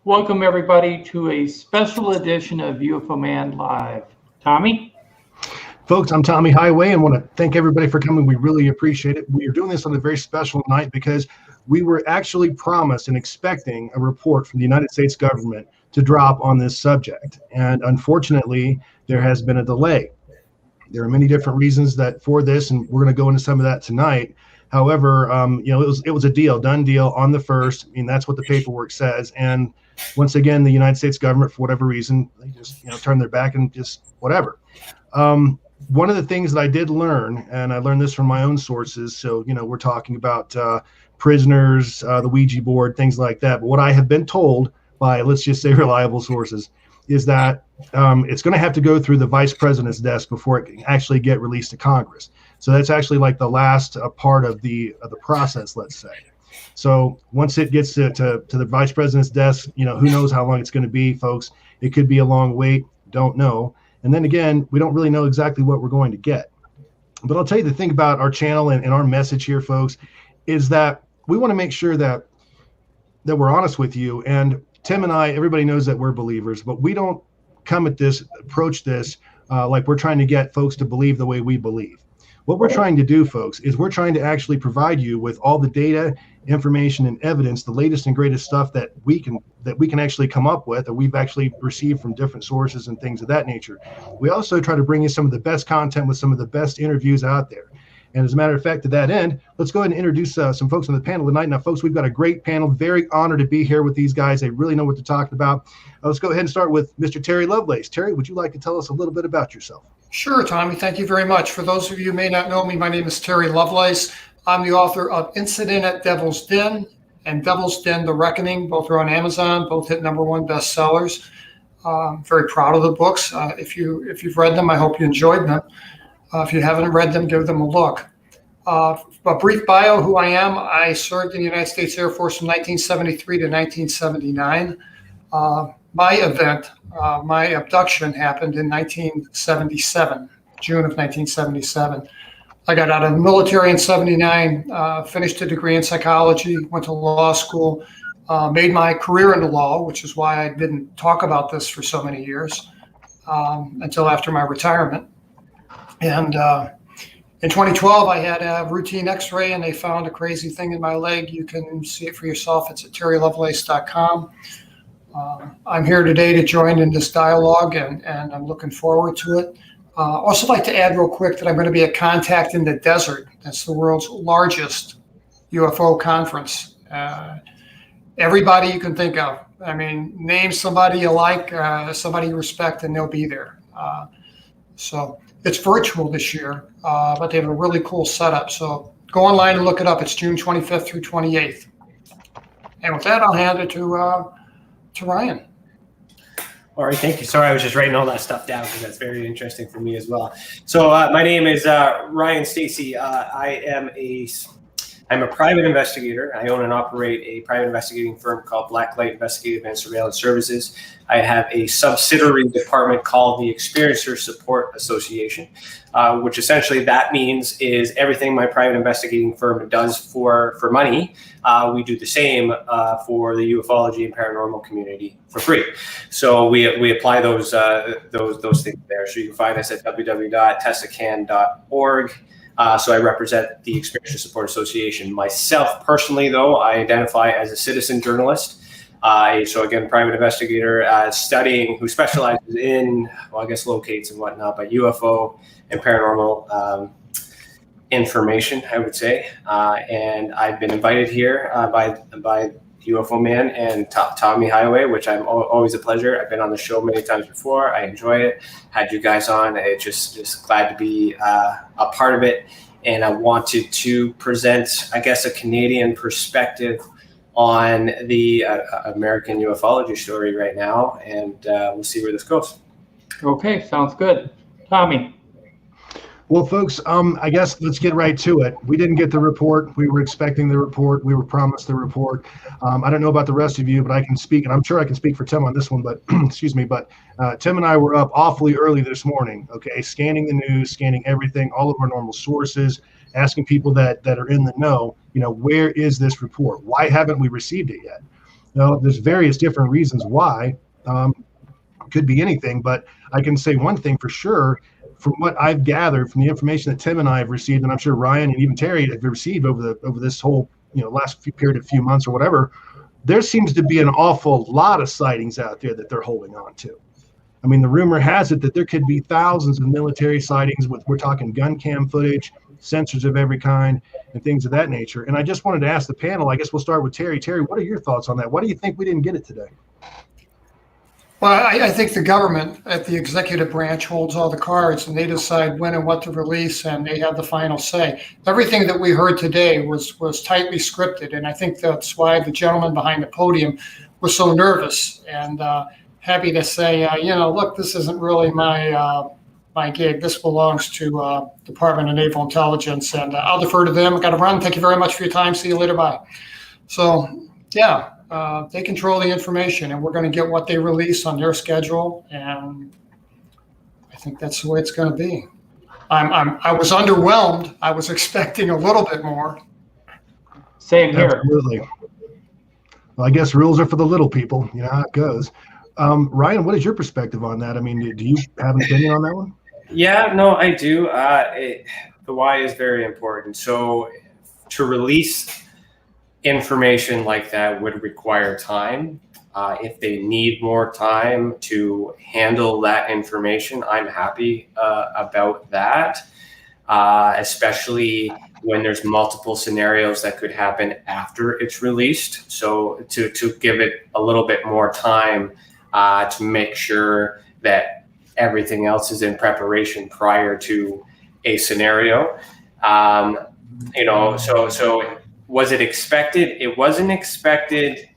Welcome everybody to a special edition of UFO Man Live. Tommy? Folks, I'm Tommy Highway and want to thank everybody for coming. We really appreciate it. We are doing this on a very special night because we were actually promised and expecting a report from the United States government to drop on this subject. And unfortunately, there has been a delay. There are many different reasons for this, and we're going to go into some of that tonight. However, it was a done deal on the 1st. I mean, that's what the paperwork says. And once again, the United States government, for whatever reason, they just turn their back and just whatever. One of the things that I did learn, and I learned this from my own sources, so, we're talking about prisoners, the Ouija board, things like that. But what I have been told by, let's just say, reliable sources, is that it's going to have to go through the vice president's desk before it can actually get released to Congress. So that's actually like the last part of the process, let's say. So once it gets to the vice president's desk, who knows how long it's going to be, folks. It could be a long wait, don't know. And then again, we don't really know exactly what we're going to get. But I'll tell you the thing about our channel and our message here, folks, is that we want to make sure that we're honest with you. And Tim and I, everybody knows that we're believers, but we don't approach this like we're trying to get folks to believe the way we believe. What we're trying to do, folks, is we're trying to actually provide you with all the data, information, and evidence, the latest and greatest stuff that we can actually come up with, or we've actually received from different sources and things of that nature. We also try to bring you some of the best content with some of the best interviews out there. And as a matter of fact, to that end, let's go ahead and introduce some folks on the panel tonight. Now, folks, we've got a great panel. Very honored to be here with these guys. They really know what they're talking about. Let's go ahead and start with Mr. Terry Lovelace. Terry, would you like to tell us a little bit about yourself? Sure, Tommy. Thank you very much. For those of you who may not know me, my name is Terry Lovelace. I'm the author of Incident at Devil's Den and Devil's Den: The Reckoning. Both are on Amazon. Both hit #1 bestsellers. Very proud of the books. If you've read them, I hope you enjoyed them. If you haven't read them, give them a look. A brief bio, who I am. I served in the United States Air Force from 1973 to 1979. My abduction happened in 1977, June of 1977. I got out of the military in 79, finished a degree in psychology, went to law school, made my career in the law, which is why I didn't talk about this for so many years until after my retirement. And in 2012, I had a routine x-ray and they found a crazy thing in my leg. You can see it for yourself. It's at terrylovelace.com. I'm here today to join in this dialogue, and I'm looking forward to it. Also like to add real quick that I'm going to be at Contact in the Desert. That's the world's largest UFO conference. Everybody you can think of. I mean, name somebody you like, somebody you respect, and they'll be there. So it's virtual this year, but they have a really cool setup. So go online and look it up. It's June 25th through 28th. And with that, I'll hand it to Ryan. All right, thank you. Sorry, I was just writing all that stuff down because that's very interesting for me as well. So my name is Ryan Stacey. I'm a private investigator. I own and operate a private investigating firm called Blacklight Investigative and Surveillance Services. I have a subsidiary department called the Experiencer Support Association, which essentially that means is everything my private investigating firm does for money, we do the same for the ufology and paranormal community for free. So we apply those things there. So you can find us at www.tesacan.org. So I represent the Experiencer Support Association. Myself, personally, though, I identify as a citizen journalist. So again, private investigator who specializes in, well, I guess locates and whatnot, but UFO and paranormal information, I would say. And I've been invited here by UFO Man and Tommy Highway, which I'm always a pleasure. I've been on the show many times before. I enjoy it. Had you guys on. It's just glad to be a part of it. And I wanted to present, I guess, a Canadian perspective on the American ufology story right now. And we'll see where this goes. Okay, sounds good. Tommy. Well, folks, I guess let's get right to it. We didn't get the report. We were expecting the report. We were promised the report. I don't know about the rest of you, but I can speak, and I'm sure I can speak for Tim on this one, but excuse me, but Tim and I were up awfully early this morning, okay, scanning the news, scanning everything, all of our normal sources, asking people that are in the know, where is this report? Why haven't we received it yet? Now, there's various different reasons why. Could be anything, but I can say one thing for sure. From what I've gathered from the information that Tim and I have received, and I'm sure Ryan and even Terry have received over this whole last few months or whatever, there seems to be an awful lot of sightings out there that they're holding on to. I mean, the rumor has it that there could be thousands of military sightings we're talking gun cam footage, sensors of every kind, and things of that nature. And I just wanted to ask the panel, I guess we'll start with Terry. Terry, what are your thoughts on that? Why do you think we didn't get it today? Well, I think the government at the executive branch holds all the cards, and they decide when and what to release, and they have the final say. Everything that we heard today was tightly scripted, and I think that's why the gentleman behind the podium was so nervous and happy to say, look, this isn't really my gig. This belongs to Department of Naval Intelligence, and I'll defer to them. I've got to run. Thank you very much for your time. See you later. Bye. So, yeah. They control the information, and we're going to get what they release on their schedule, and I think that's the way it's going to be. I was underwhelmed. I was expecting a little bit more. Same here. Absolutely. Well, I guess rules are for the little people. You know how it goes. Ryan, what is your perspective on that? I mean, do you have an opinion on that one? Yeah, no, I do. The why is very important. So to release information like that would require time. If they need more time to handle that information, I'm happy about that, especially when there's multiple scenarios that could happen after it's released. So to give it a little bit more time to make sure that everything else is in preparation prior to a scenario. So was it expected? It wasn't expected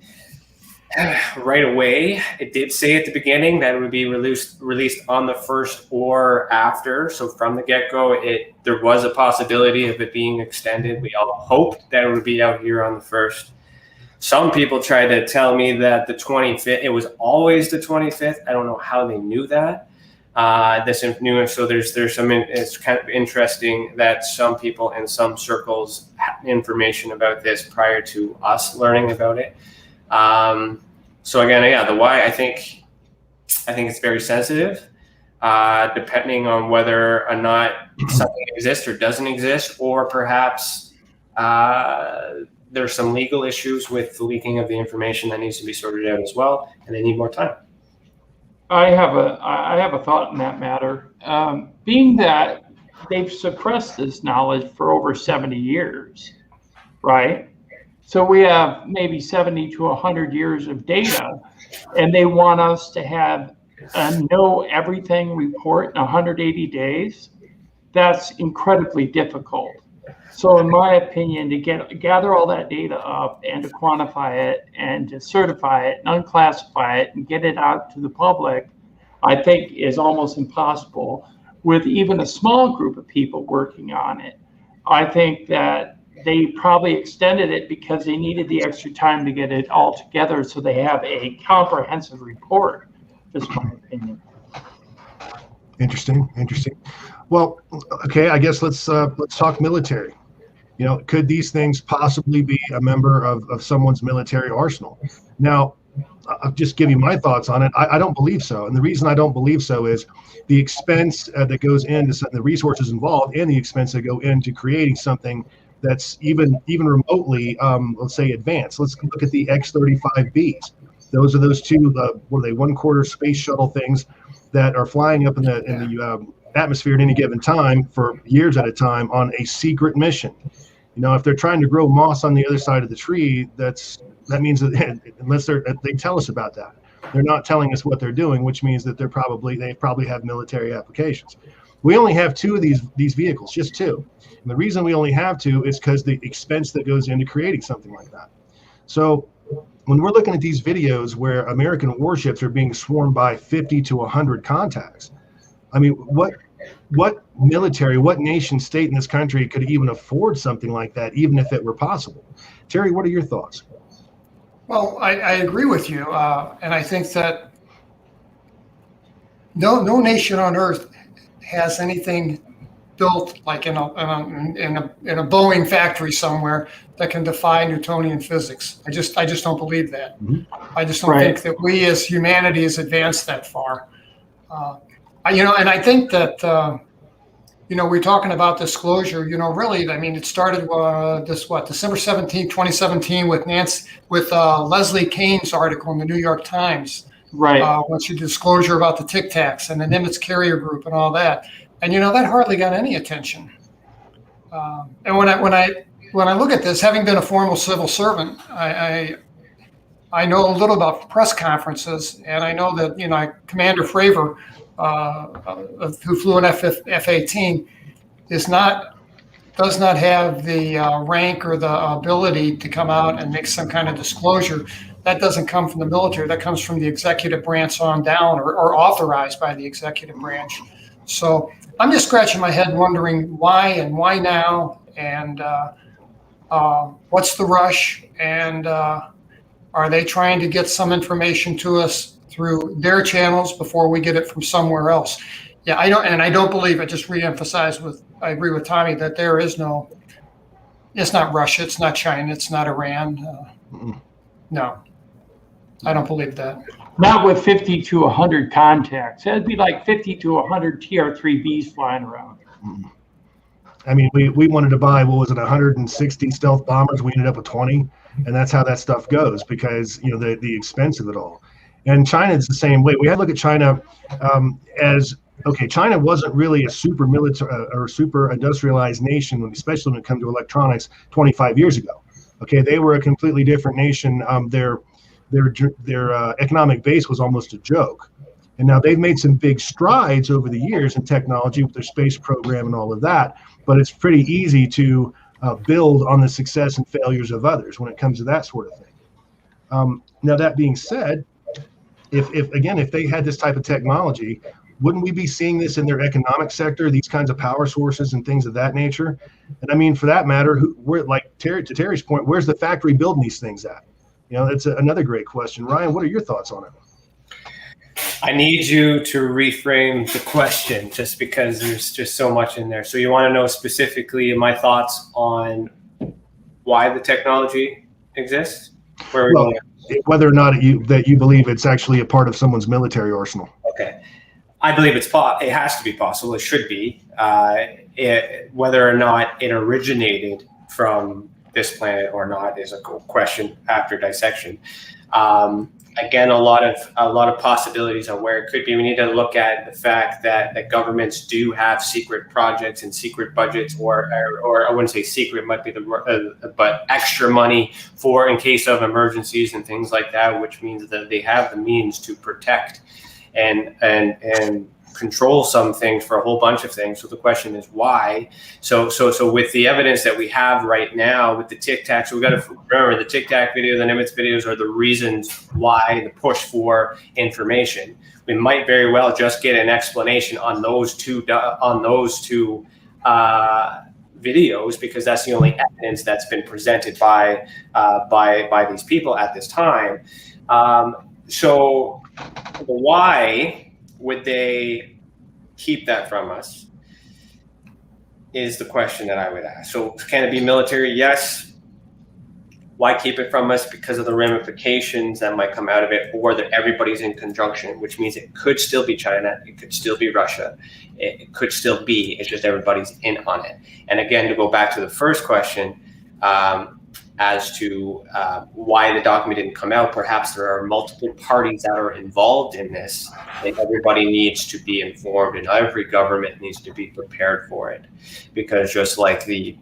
right away. It did say at the beginning that it would be released on the 1st or after. So from the get-go, there was a possibility of it being extended. We all hoped that it would be out here on the 1st. Some people tried to tell me that the 25th, it was always the 25th. I don't know how they knew that. So there's some, it's kind of interesting that some people in some circles had information about this prior to us learning about it. So again, yeah, the why, I think it's very sensitive, depending on whether or not something exists or doesn't exist, or perhaps there's some legal issues with the leaking of the information that needs to be sorted out as well, and they need more time. I have a thought in that matter. Being that they've suppressed this knowledge for over 70 years, right? So we have maybe 70 to 100 years of data, and they want us to have a know everything report in 180 days. That's incredibly difficult. So in my opinion, to gather all that data up and to quantify it and to certify it and unclassify it and get it out to the public, I think is almost impossible with even a small group of people working on it. I think that they probably extended it because they needed the extra time to get it all together so they have a comprehensive report, just my opinion. Interesting. Well, okay, I guess let's talk military. Could these things possibly be a member of someone's military arsenal? Now, I'll just give you my thoughts on it. I don't believe so. And the reason I don't believe so is the expense that goes into the resources involved and the expense that go into creating something that's even remotely, let's say, advanced. Let's look at the X-35Bs. Those two, what are they, one-quarter space shuttle things that are flying up in the atmosphere at any given time for years at a time on a secret mission. If they're trying to grow moss on the other side of the tree, that means that unless they tell us about that, they're not telling us what they're doing, which means that they probably have military applications. We only have two of these vehicles, just two. And the reason we only have two is because the expense that goes into creating something like that. So when we're looking at these videos where American warships are being swarmed by 50 to 100 contacts, I mean, what military, what nation state in this country could even afford something like that, even if it were possible? Terry, what are your thoughts? Well, I agree with you. And I think that no nation on earth has anything built like in a Boeing factory somewhere that can defy Newtonian physics. I just don't believe that. I just don't think that we as humanity has advanced that far. And I think that we're talking about disclosure. Really, I mean, it started December 17th, 2017, with Leslie Kane's article in the New York Times. Right. Once your disclosure about the Tic Tacs and the Nimitz carrier group and all that, and that hardly got any attention. And when I look at this, having been a former civil servant, I know a little about press conferences, and I know that Commander Fravor, who flew an F-18, does not have the rank or the ability to come out and make some kind of disclosure. That doesn't come from the military. That comes from the executive branch on down, or authorized by the executive branch. So I'm just scratching my head wondering why and why now, and what's the rush, and are they trying to get some information to us through their channels before we get it from somewhere else? Yeah, I don't believe it. Just reemphasize I agree with Tommy that there is it's not Russia, it's not China, it's not Iran. No, I don't believe that. Not with 50 to 100 contacts. That'd be like 50 to 100 TR-3Bs flying around. I mean, we wanted to buy, 160 stealth bombers. We ended up with 20, and that's how that stuff goes, because the expense of it all. And China is the same way. We had to look at China China wasn't really a super military or super industrialized nation, especially when it comes to electronics 25 years ago. Okay, they were a completely different nation. Their economic base was almost a joke. And now they've made some big strides over the years in technology with their space program and all of that, but it's pretty easy to build on the success and failures of others when it comes to that sort of thing. Now, that being said, if they had this type of technology, wouldn't we be seeing this in their economic sector, these kinds of power sources and things of that nature? And I mean, for that matter, to Terry's point, where's the factory building these things at? That's another great question. Ryan, what are your thoughts on it? I need you to reframe the question, just because there's just so much in there. So you want to know specifically my thoughts on why the technology exists? Whether or not you believe it's actually a part of someone's military arsenal. Okay. I believe it has to be possible. It should be. Whether or not it originated from this planet or not is a question after dissection. Again, a lot of possibilities on where it could be. We need to look at the fact that governments do have secret projects and secret budgets, or I wouldn't say secret, might be but extra money for in case of emergencies and things like that, which means that they have the means to protect and control some things for a whole bunch of things. So the question is why? So with the evidence that we have right now with the Tic Tacs, so we got to remember the Tic Tac video, the Nimitz videos are the reasons why, the push for information. We might very well just get an explanation on those two videos, because that's the only evidence that's been presented by these people at this time. So why would they keep that from us is the question that I would ask. So can it be military? Yes. Why keep it from us? Because of the ramifications that might come out of it, or that everybody's in conjunction, which means it could still be China, it could still be Russia, it could still be, it's just everybody's in on it. And again, to go back to the first question, as to why the document didn't come out, perhaps there are multiple parties that are involved in this, and everybody needs to be informed, and every government needs to be prepared for it. Because just like the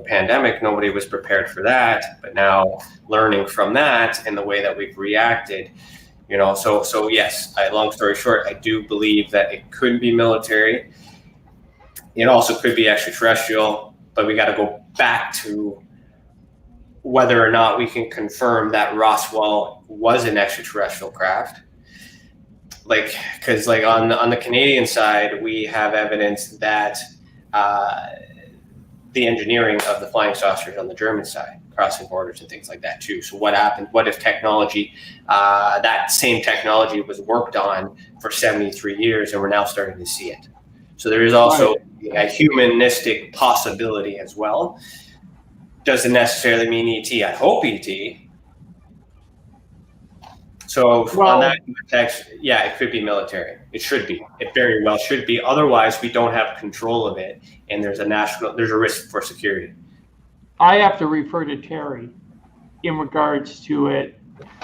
pandemic, nobody was prepared for that, but now learning from that and the way that we've reacted, so yes, long story short, I do believe that it could be military. It also could be extraterrestrial, but we got to go back to whether or not we can confirm that Roswell was an extraterrestrial craft. Because on the Canadian side, we have evidence that the engineering of the flying saucers on the German side, crossing borders and things like that too. So what happened? What if technology, that same technology was worked on for 73 years and we're now starting to see it? So there is also a humanistic possibility as well. Doesn't necessarily mean ET. I hope ET. So on that context, yeah, it could be military. It should be. It very well should be. Otherwise, we don't have control of it, and there's a risk for security. I have to refer to Terry in regards to it.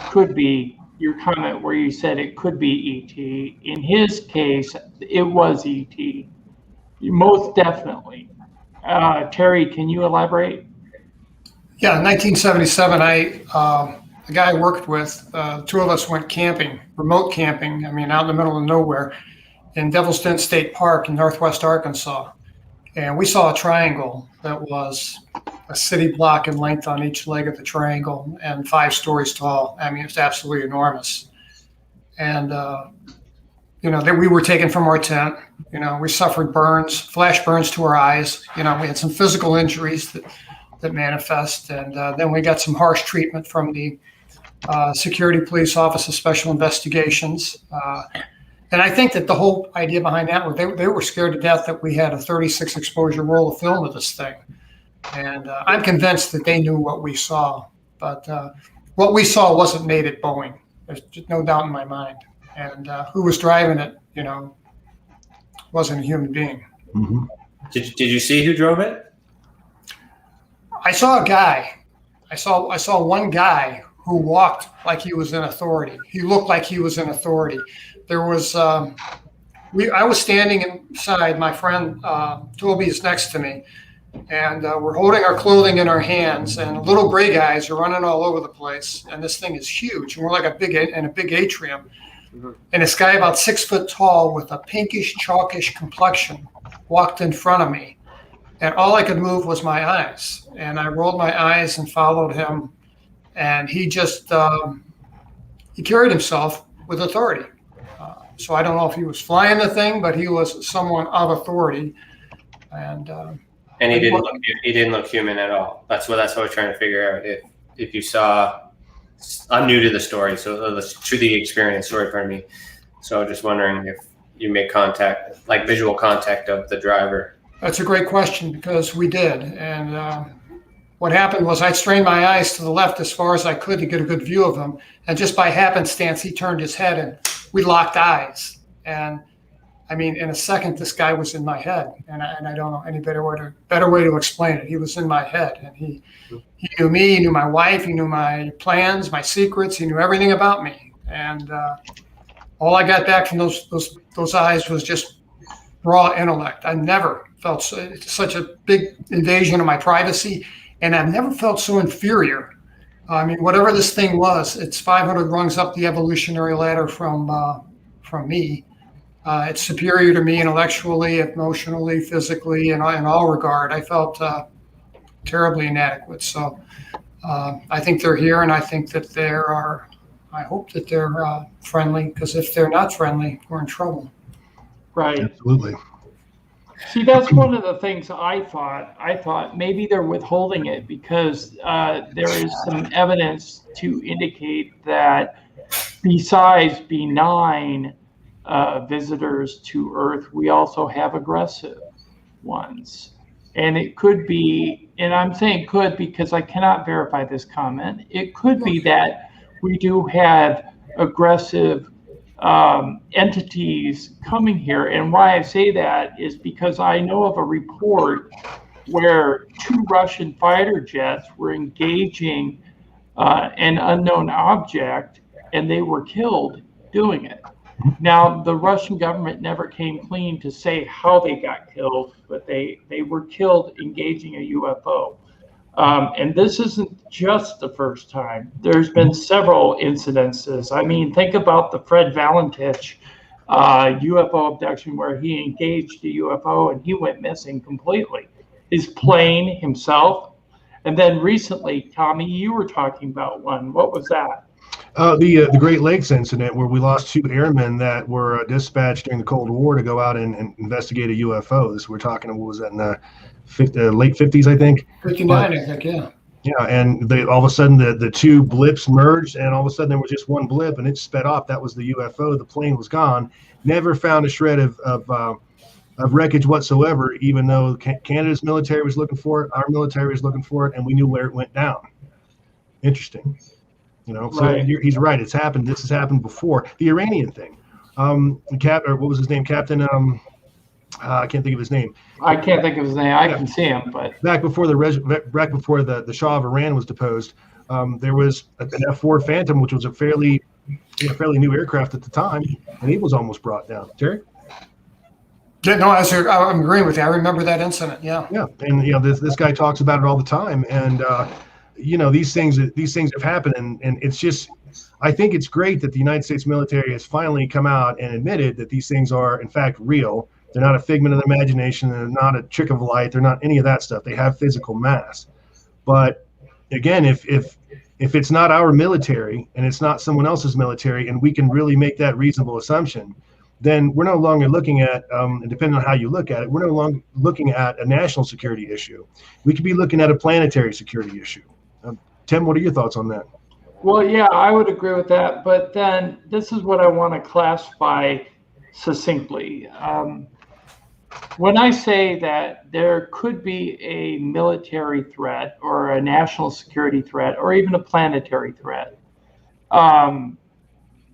Could be your comment where you said it could be ET. In his case, it was ET. Most definitely. Terry, can you elaborate? Yeah, in 1977, the guy I worked with, two of us went camping, remote camping, out in the middle of nowhere in Devil's Den State Park in northwest Arkansas. And we saw a triangle that was a city block in length on each leg of the triangle and 5 stories tall. It's absolutely enormous. And, that we were taken from our tent. We suffered burns, flash burns to our eyes. We had some physical injuries that manifest. And then we got some harsh treatment from the Security Police Office of Special Investigations. And I think that the whole idea behind that was they were scared to death that we had a 36 exposure roll of film of this thing. And I'm convinced that they knew what we saw. But what we saw wasn't made at Boeing. There's just no doubt in my mind. And who was driving it, wasn't a human being. Mm-hmm. Did you see who drove it? I saw a guy. I saw one guy who walked like he was in authority. He looked like he was in authority. There was, I was standing inside. My friend Toby is next to me, and we're holding our clothing in our hands. And little gray guys are running all over the place. And this thing is huge. And we're like a big atrium. Mm-hmm. And this guy about 6 foot tall with a pinkish, chalkish complexion walked in front of me. And all I could move was my eyes. And I rolled my eyes and followed him. And he just, he carried himself with authority. So I don't know if he was flying the thing, but he was someone of authority. And he didn't look human at all. That's what I was trying to figure out. If you saw, I'm new to the story, to the experience, pardon me. So just wondering if you made contact, like visual contact of the driver. That's a great question, because we did. And what happened was I strained my eyes to the left as far as I could to get a good view of him. And just by happenstance, he turned his head and we locked eyes. And in a second, this guy was in my head. And I don't know any better way to explain it. He was in my head. And he knew me, he knew my wife, he knew my plans, my secrets, he knew everything about me. And all I got back from those eyes was just raw intellect. I never felt such a big invasion of my privacy, and I've never felt so inferior. Whatever this thing was, it's 500 rungs up the evolutionary ladder from me. It's superior to me intellectually, emotionally, physically, in all regard. I felt terribly inadequate. So I think they're here, and I think that I hope that they're friendly, because if they're not friendly, we're in trouble. Right. Absolutely. See, that's one of the things I thought maybe they're withholding it because there is some evidence to indicate that besides benign visitors to Earth, we also have aggressive ones. And it could be, and I'm saying could because I cannot verify this comment, it could be that we do have aggressive entities coming here. And why I say that is because I know of a report where 2 Russian fighter jets were engaging an unknown object and they were killed doing it. Now, the Russian government never came clean to say how they got killed, but they were killed engaging a UFO. And this isn't just the first time. There's been several incidences. Think about the Fred Valentich UFO abduction where he engaged a UFO and he went missing completely. His plane, himself. And then recently, Tommy, you were talking about one. What was that? The Great Lakes incident where we lost 2 airmen that were dispatched during the Cold War to go out and investigate a UFO. We're talking, what was that, in the late 50s, I think? 59, I think, yeah. Yeah, and all of a sudden the 2 blips merged, and all of a sudden there was just one blip, and it sped off. That was the UFO. The plane was gone. Never found a shred of of wreckage whatsoever, even though Canada's military was looking for it, our military was looking for it, and we knew where it went down. Interesting. So Right. he's right. It's happened. This has happened before. The Iranian thing. What was his name? Captain. I can't think of his name. I can't think of his name. I can see him, but Back before the Shah of Iran was deposed, there was an F-4 Phantom, which was a fairly new aircraft at the time, and he was almost brought down. Terry? Yeah, no, I'm agreeing with you. I remember that incident. Yeah. Yeah, and this guy talks about it all the time, and these things have happened, and it's just, I think it's great that the United States military has finally come out and admitted that these things are in fact real. They're not a figment of the imagination. They're not a trick of light. They're not any of that stuff. They have physical mass. But again, if it's not our military and it's not someone else's military, and we can really make that reasonable assumption, then we're no longer looking at, and depending on how you look at it, we're no longer looking at a national security issue. We could be looking at a planetary security issue. Tim, what are your thoughts on that? well, yeah, I would agree with that. But then this is what I want to classify succinctly. When I say that there could be a military threat or a national security threat or even a planetary threat,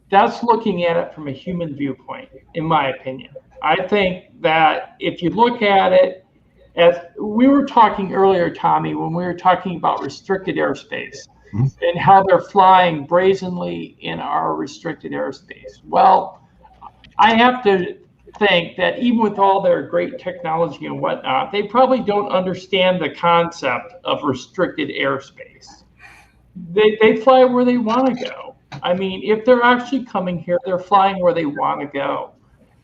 that's looking at it from a human viewpoint, in my opinion. I think that if you look at it, as we were talking earlier, Tommy, when we were talking about restricted airspace and how they're flying brazenly in our restricted airspace. Well, I have to think that even with all their great technology and whatnot, they probably don't understand the concept of restricted airspace. They fly where they want to go. I mean, if they're actually coming here, they're flying where they want to go.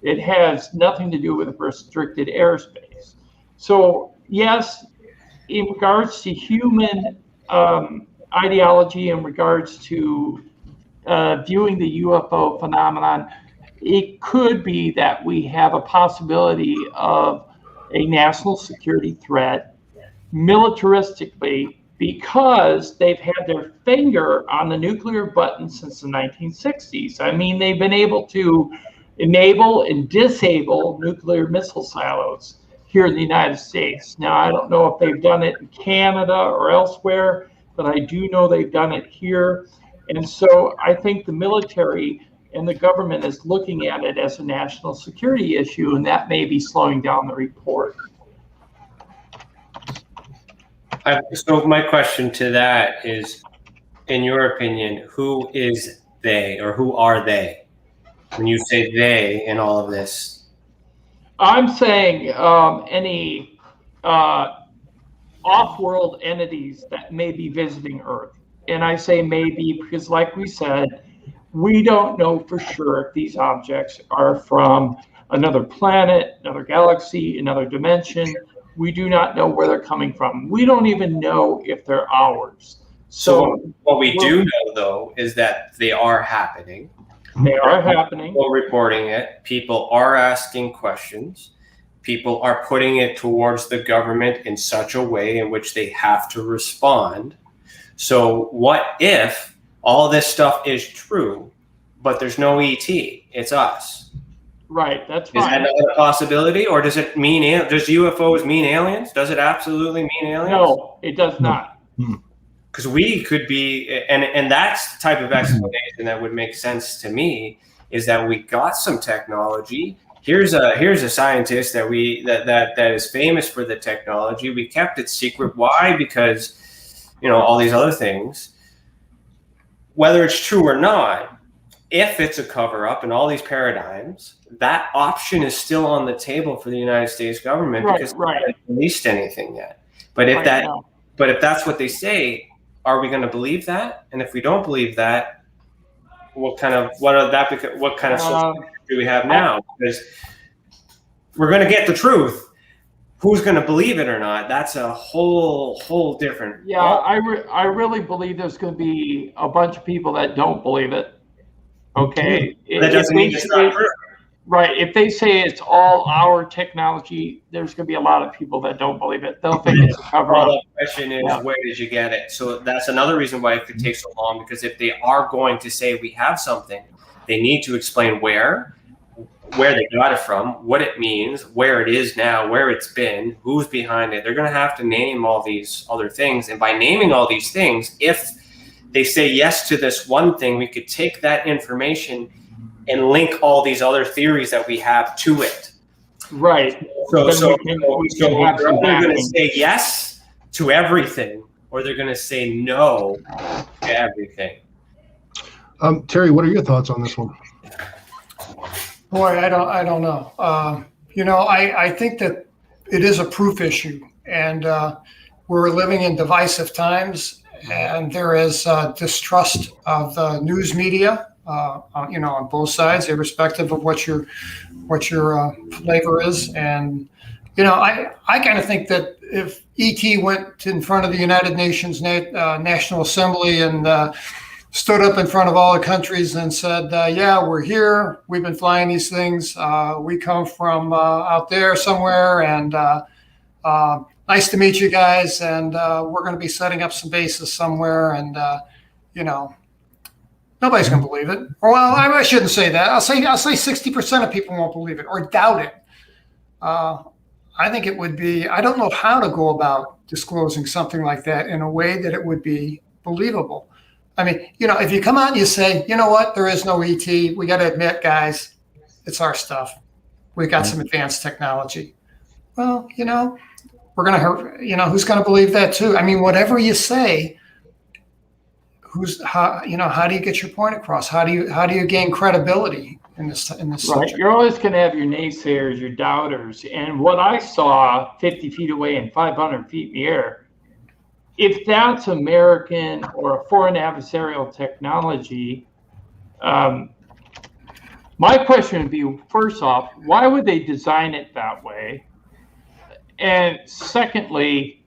It has nothing to do with restricted airspace. So yes, in regards to human ideology, in regards to viewing the UFO phenomenon, it could be that we have a possibility of a national security threat militaristically, because they've had their finger on the nuclear button since the 1960s. I mean, they've been able to enable and disable nuclear missile silos here in the United States. Now, I don't know if they've done it in Canada or elsewhere, but I do know they've done it here. And so I think the military and the government is looking at it as a national security issue, and that may be slowing down the report. So my question to that is, in your opinion, who is they, or who are they? When you say they in all of this, I'm saying any off-world entities that may be visiting Earth. And I say maybe because, like we said, we don't know for sure if these objects are from another planet, another galaxy, another dimension. We do not know where they're coming from. We don't even know if they're ours. So what we do know, though, is that they are happening. They are happening. People reporting it. People are asking questions. People are putting it towards the government in such a way in which they have to respond. So what if all this stuff is true, but there's no ET? It's us. Right, that's fine. Is that not a possibility, or does it mean does UFOs mean aliens? Does it absolutely mean aliens? No, it does not. Because we could be, and that's the type of explanation that would make sense to me, is that we got some technology. Here's a scientist that is famous for the technology. We kept it secret. Why? Because all these other things. Whether it's true or not, if it's a cover-up and all these paradigms, that option is still on the table for the United States government, because they haven't released anything yet. But if if that's what they say, are we going to believe that? And if we don't believe that, what kind of social do we have now? Because we're going to get the truth. Who's going to believe it or not? That's a whole different. Yeah, I really believe there's going to be a bunch of people that don't believe it. Okay, that doesn't mean it's not true. Right. If they say it's all our technology, there's going to be a lot of people that don't believe it. They'll think it's a cover-up. The question is, where did you get it? So that's another reason why it could take so long, because if they are going to say we have something, they need to explain where, where they got it from, what it means, where it is now, where it's been, who's behind it. They're going to have to name all these other things. And by naming all these things, if they say yes to this one thing, we could take that information and link all these other theories that we have to it. Right. So we can have they're some either going to backing. say yes to everything, or they're going to say no to everything. Terry, what are your thoughts on this one? Boy, I don't know. I think that it is a proof issue, and we're living in divisive times, and there is distrust of the news media, on both sides, irrespective of what your flavor is. And I kind of think that if ET went in front of the United Nations National Assembly and stood up in front of all the countries and said, yeah, we're here. We've been flying these things. We come from out there somewhere, and nice to meet you guys. And we're going to be setting up some bases somewhere. And, nobody's going to believe it. Or, well, I shouldn't say that. I'll say 60% of people won't believe it or doubt it. I think it would be, I don't know how to go about disclosing something like that in a way that it would be believable. I mean, if you come out and you say, you know what, there is no ET, we got to admit, guys, it's our stuff. We got some advanced technology. Well, we're going to hurt, who's going to believe that too? I mean, whatever you say, how do you get your point across? How do you gain credibility in this Right. subject? You're always going to have your naysayers, your doubters. And what I saw 50 feet away and 500 feet in the air, if that's American or a foreign adversarial technology, my question would be, first off, why would they design it that way? And secondly,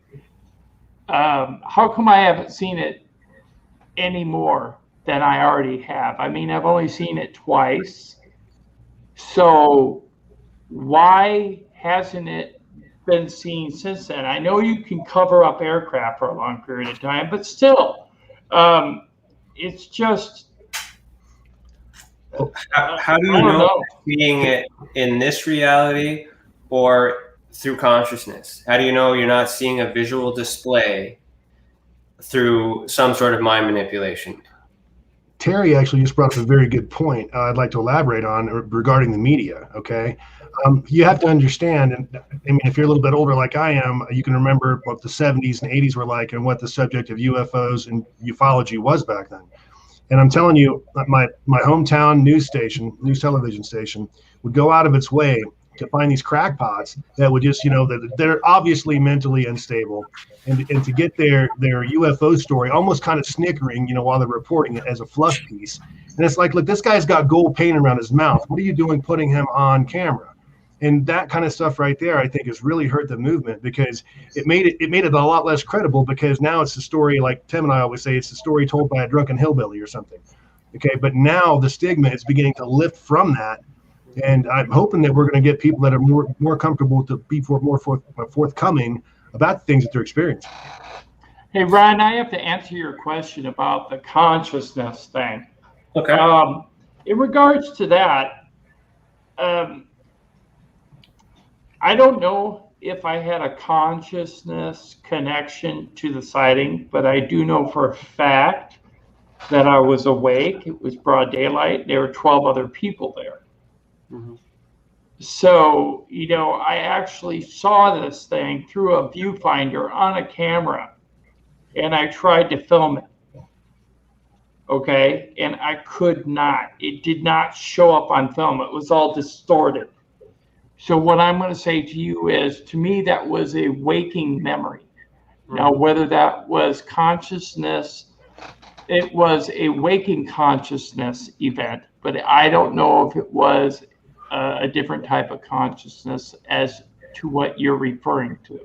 how come I haven't seen it any more than I already have? I mean, I've only seen it twice. So why hasn't it been seen since then? I know you can cover up aircraft for a long period of time, but still, it's just. How do you know seeing it in this reality or through consciousness? How do you know you're not seeing a visual display through some sort of mind manipulation? Terry actually just brought up a very good point I'd like to elaborate on regarding the media, okay? You have to understand, and I mean, if you're a little bit older like I am, you can remember what the 70s and 80s were like and what the subject of UFOs and ufology was back then. And I'm telling you, my hometown news television station would go out of its way to find these crackpots that would just, that they're obviously mentally unstable, and to get their UFO story almost kind of snickering, while they're reporting it as a fluff piece. And it's like, look, this guy's got gold paint around his mouth. What are you doing putting him on camera? And that kind of stuff right there, I think, has really hurt the movement, because it made it a lot less credible, because now it's the story, like Tim and I always say, it's the story told by a drunken hillbilly or something. Okay, but now the stigma is beginning to lift from that. And I'm hoping that we're going to get people that are more comfortable to be more forthcoming about the things that they're experiencing. Hey, Ryan, I have to answer your question about the consciousness thing. Okay. In regards to that, I don't know if I had a consciousness connection to the sighting, but I do know for a fact that I was awake. It was broad daylight. There were 12 other people there. Mm-hmm. So, I actually saw this thing through a viewfinder on a camera, and I tried to film it. Okay. And I could not. It did not show up on film. It was all distorted. So what I'm going to say to you is, to me, that was a waking memory. Mm-hmm. Now, whether that was consciousness, it was a waking consciousness event, but I don't know if it was a different type of consciousness as to what you're referring to.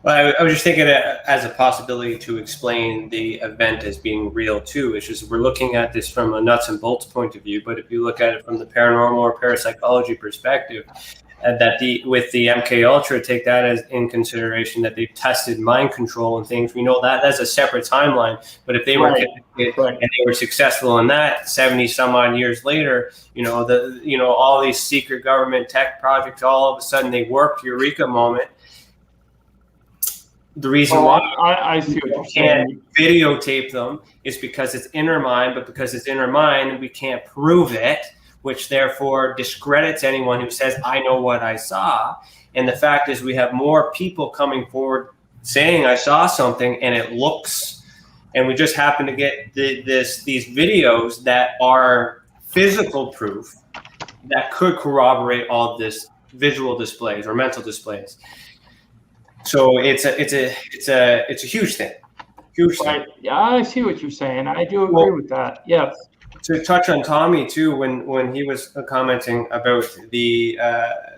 Well, I was just thinking as a possibility to explain the event as being real too. It's just, we're looking at this from a nuts and bolts point of view, but if you look at it from the paranormal or parapsychology perspective, with the MK Ultra, take that as in consideration that they've tested mind control and things. We know that that's a separate timeline. But if they were connected and they were successful in that 70 some odd years later, all these secret government tech projects, all of a sudden they worked, eureka moment. The reason why I see what you're saying. Videotape them is because it's inner mind, but because it's inner mind, we can't prove it, which therefore discredits anyone who says, I know what I saw. And the fact is we have more people coming forward saying I saw something and it looks, and we just happen to get these videos that are physical proof that could corroborate all this visual displays or mental displays. So it's a huge thing. Huge thing. Yeah, I see what you're saying. I do agree with that. Yes. To touch on Tommy too, when he was commenting about the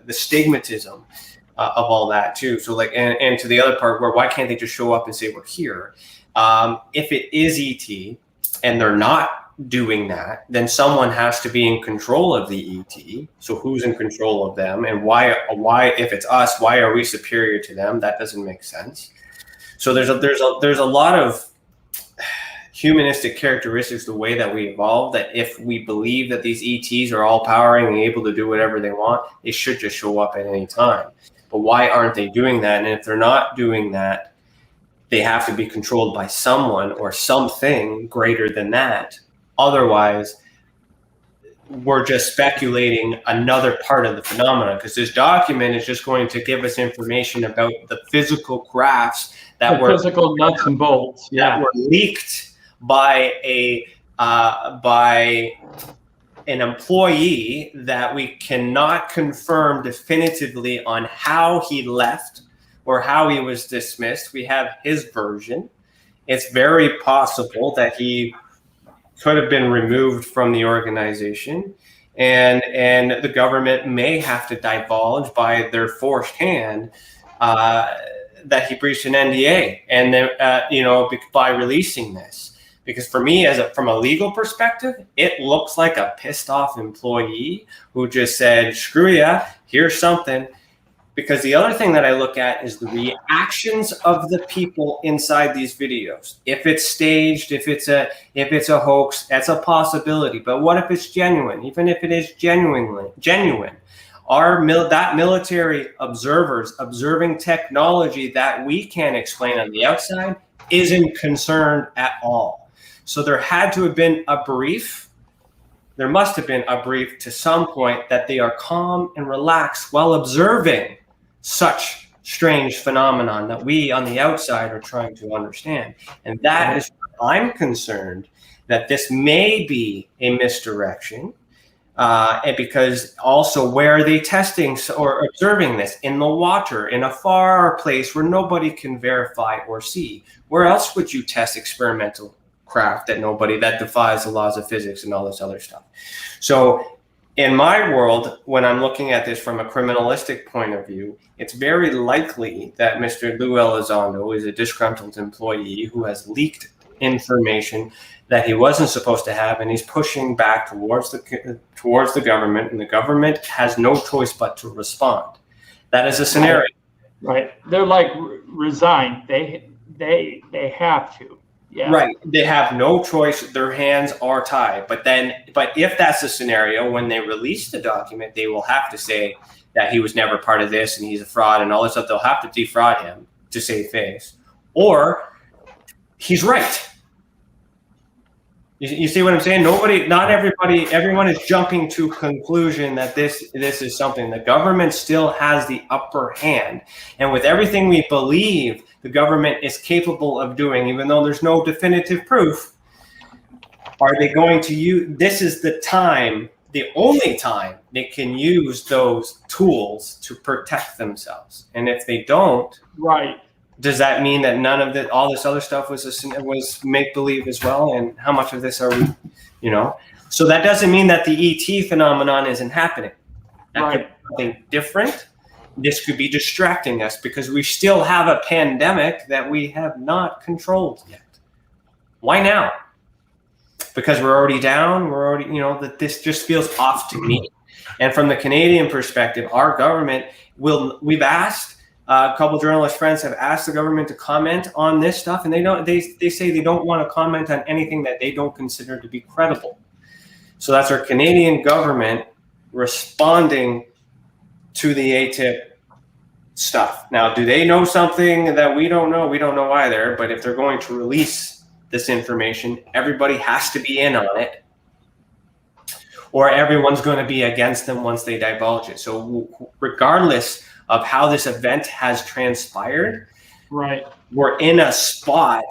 stigmatism of all that too. So and to the other part where why can't they just show up and say we're here? If it is ET and they're not doing that, then someone has to be in control of the ET. So who's in control of them, and why if it's us, why are we superior to them? That doesn't make sense. So there's a lot of humanistic characteristics, the way that we evolve, that if we believe that these ETs are all powering and able to do whatever they want, they should just show up at any time. But why aren't they doing that? And if they're not doing that, they have to be controlled by someone or something greater than that. Otherwise, we're just speculating another part of the phenomenon, because this document is just going to give us information about the physical crafts that were physical nuts and bolts that were leaked by an employee that we cannot confirm definitively on how he left or how he was dismissed. We have his version. It's very possible that he could have been removed from the organization, and the government may have to divulge by their forced hand that he breached an NDA, and then by releasing this. Because for me, from a legal perspective, it looks like a pissed off employee who just said, "Screw ya, here's something." Because the other thing that I look at is the reactions of the people inside these videos. If it's staged, if it's a hoax, that's a possibility. But what if it's genuine? Even if it is genuine, that military observers observing technology that we can't explain on the outside isn't concerned at all. So there had to have been a brief. There must have been a brief to some point that they are calm and relaxed while observing such strange phenomenon that we on the outside are trying to understand. And that is why I'm concerned that this may be a misdirection. And because also, where are they testing or observing this? In the water, in a far place where nobody can verify or see. Where else would you test experimental craft that defies the laws of physics and all this other stuff? So in my world, when I'm looking at this from a criminalistic point of view, it's very likely that Mr. Lou Elizondo is a disgruntled employee who has leaked information that he wasn't supposed to have, and he's pushing back towards the government, and the government has no choice but to respond. That is a scenario. Right. They're like resign. They have to. Yeah. Right. They have no choice. Their hands are tied. But if that's the scenario, when they release the document, they will have to say that he was never part of this and he's a fraud and all this stuff. They'll have to defraud him to save face. Or he's right. You see what I'm saying? Everyone is jumping to conclusion that this is something. The government still has the upper hand. And with everything we believe the government is capable of doing, even though there's no definitive proof, are they going to use, this is the time, the only time they can use those tools to protect themselves. And if they don't, right, does that mean that none of all this other stuff was make-believe as well? And how much of this are we, So that doesn't mean that the ET phenomenon isn't happening. That could be something different. This could be distracting us because we still have a pandemic that we have not controlled yet. Why now? Because we're already down. We're already, that this just feels off to me. And from the Canadian perspective, our government we've asked, a couple journalist friends have asked the government to comment on this stuff, and they say they don't want to comment on anything that they don't consider to be credible. So that's our Canadian government responding to the ATIP stuff. Now, do they know something that we don't know? We don't know either, but if they're going to release this information, everybody has to be in on it, or everyone's going to be against them once they divulge it. So regardless of how this event has transpired, right, we're in a spot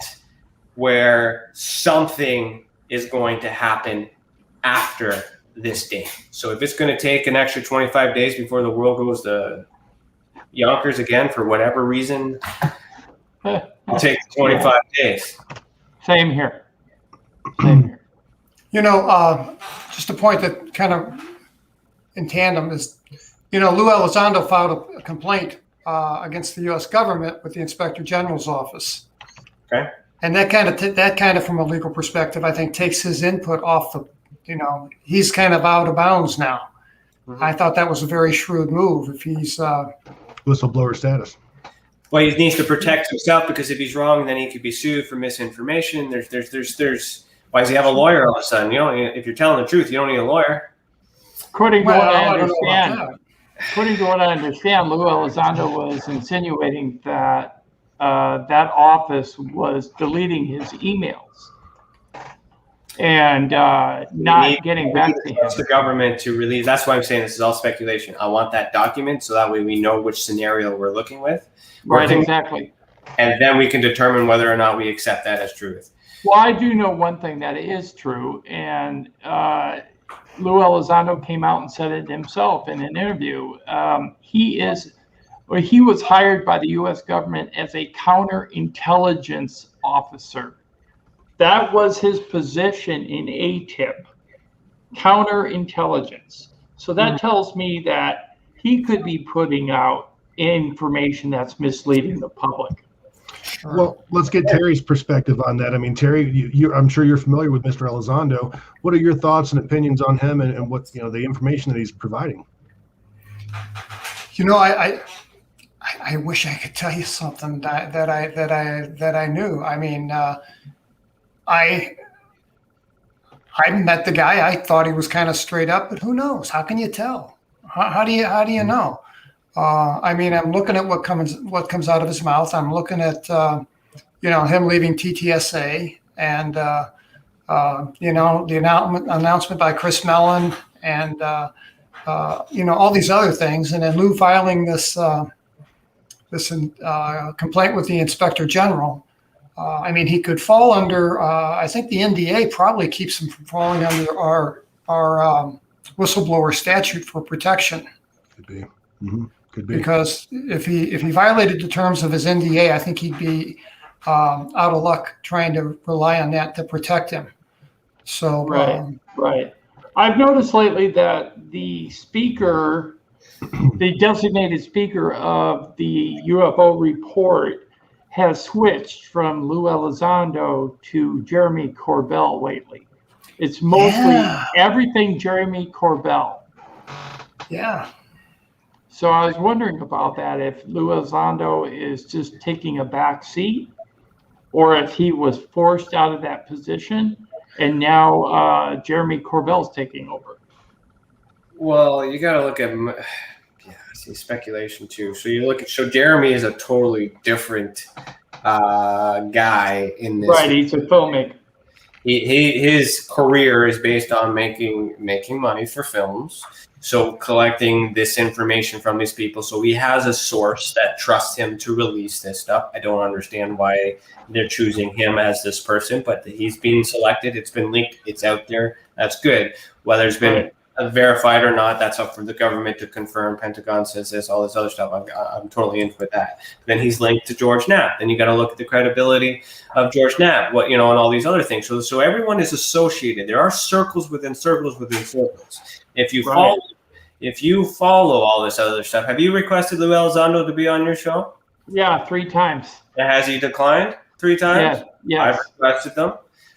where something is going to happen after this day. So if it's going to take an extra 25 days before the world goes to Yonkers again for whatever reason, it'll take 25 days. Same here. Same here. You know, just a point that kind of in tandem is, you know, Lou Elizondo filed a complaint against the U.S. government with the Inspector General's office. Okay. And that kind of from a legal perspective, I think takes his input off the, you know, he's kind of out of bounds now. Mm-hmm. I thought that was a very shrewd move if he's whistleblower status. Well, he needs to protect himself, because if he's wrong, then he could be sued for misinformation. There's why does he have a lawyer all of a sudden? You know, if you're telling the truth, you don't need a lawyer. According to what I understand, Lou Elizondo was insinuating that that office was deleting his emails and not getting back to him. The government to release. That's why I'm saying this is all speculation. I want that document so that way we know which scenario we're looking with. Right, exactly. And then we can determine whether or not we accept that as truth. Well, I do know one thing that is true, and Lou Elizondo came out and said it himself in an interview. He was hired by the U.S. government as a counterintelligence officer. That was his position in ATIP, counterintelligence. So that tells me that he could be putting out information that's misleading the public. Well, let's get Terry's perspective on that. I mean, Terry, I'm sure you're familiar with Mr. Elizondo. What are your thoughts and opinions on him and what, you know, the information that he's providing? You know, I wish I could tell you something that I knew. I mean, I met the guy. I thought he was kind of straight up, but who knows? How can you tell? How do you know? I mean, I'm looking at what comes out of his mouth. I'm looking at you know, him leaving TTSA, and you know, the announcement by Chris Mellon, and you know, all these other things, and then Lou filing this complaint with the Inspector General. I mean, he could fall under. I think the NDA probably keeps him from falling under our whistleblower statute for protection. Could be. Mm-hmm. Could be. Because if he violated the terms of his NDA, I think he'd be out of luck trying to rely on that to protect him. So right. I've noticed lately that the speaker, the designated speaker of the UFO report, has switched from Lou Elizondo to Jeremy Corbell lately. It's mostly everything Jeremy Corbell. Yeah. So I was wondering about that, if Lou Elizondo is just taking a back seat, or if he was forced out of that position and now Jeremy Corbell's taking over. Well, you got to look at, see, speculation too. So Jeremy is a totally different guy in this. Right, he's a filmmaker. His career is based on making money for films. So collecting this information from these people. So he has a source that trusts him to release this stuff. I don't understand why they're choosing him as this person, but he's being selected. It's been leaked. It's out there. That's good. Whether it's been verified or not, that's up for the government to confirm. Pentagon says this, all this other stuff. I'm totally in with that. Then he's linked to George Knapp. Then you got to look at the credibility of George Knapp, and all these other things. So everyone is associated. There are circles within circles within circles. If you follow all this other stuff, have you requested Lou Elizondo to be on your show? Yeah, 3 times. Has he declined 3 times? Yeah. I've requested them.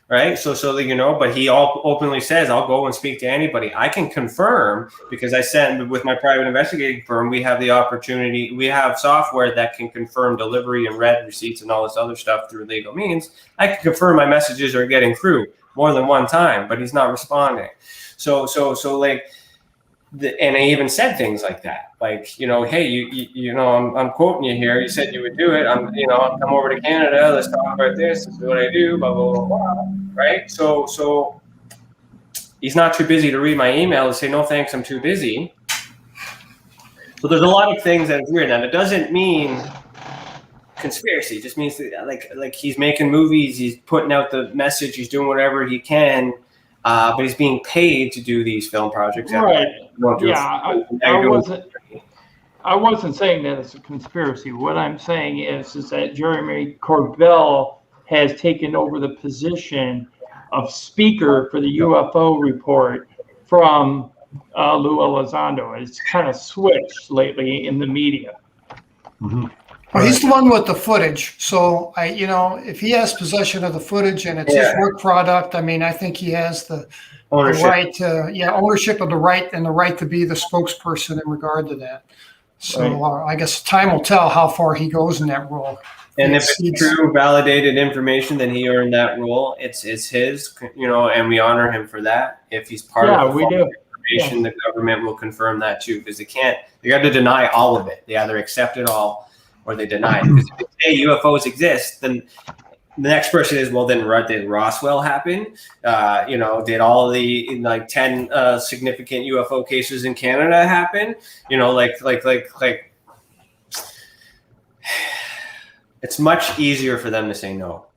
right? So you know, but he all openly says, I'll go and speak to anybody. I can confirm, because I sent with my private investigating firm, we have the opportunity, we have software that can confirm delivery and read receipts and all this other stuff through legal means. I can confirm my messages are getting through more than one time, but he's not responding. So like, and I even said things like that, like, you know, hey, you know, I'm quoting you here. You said you would do it. I'll come over to Canada. Let's talk about this. This is what I do. Blah blah blah blah. Right? So he's not too busy to read my email and say no thanks. I'm too busy. So there's a lot of things that are weird, and it doesn't mean conspiracy. It just means that, like he's making movies. He's putting out the message. He's doing whatever he can. But he's being paid to do these film projects. Right. Yeah, I wasn't saying that it's a conspiracy. What I'm saying is that Jeremy Corbell has taken over the position of speaker for the UFO report from Lou Elizondo. It's kind of switched lately in the media. Mm-hmm. Well, he's the one with the footage. So if he has possession of the footage and it's his work product, I mean, I think he has the right ownership of the right and the right to be the spokesperson in regard to that. So I guess time will tell how far he goes in that role. And if it's true, validated information, then he earned that role. It's his, and we honor him for that. If he's part of the information, the government will confirm that too, because they got to deny all of it. They either accept it all or they deny it. Because if they say UFOs exist, then the next person is, well, then did Roswell happen? Did all of the 10 significant UFO cases in Canada happen? It's much easier for them to say no.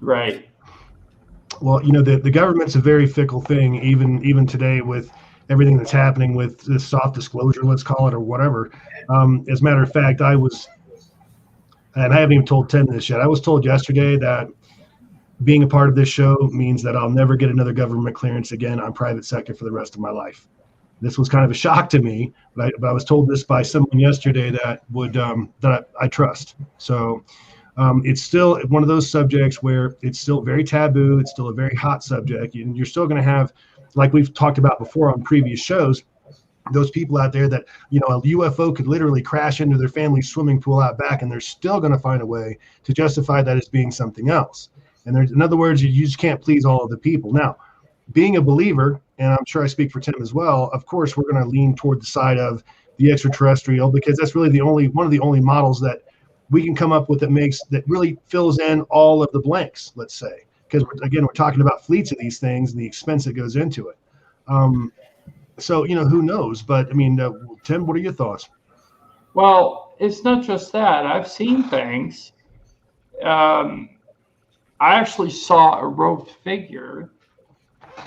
Right. Well, the government's a very fickle thing, even today with everything that's happening with this soft disclosure, let's call it, or whatever. As a matter of fact, and I haven't even told Tim this yet. I was told yesterday that being a part of this show means that I'll never get another government clearance again on private sector for the rest of my life. This was kind of a shock to me, but I was told this by someone yesterday that I trust. So it's still one of those subjects where it's still very taboo. It's still a very hot subject, and you're still going to have, like we've talked about before on previous shows, those people out there that, a UFO could literally crash into their family's swimming pool out back, and they're still going to find a way to justify that as being something else. And in other words, you just can't please all of the people. Now, being a believer, and I'm sure I speak for Tim as well, of course, we're going to lean toward the side of the extraterrestrial, because that's really one of the only models that we can come up with that really fills in all of the blanks, let's say. Because, again, we're talking about fleets of these things and the expense that goes into it. So, who knows? But, I mean, Tim, what are your thoughts? Well, it's not just that. I've seen things. I actually saw a robed figure,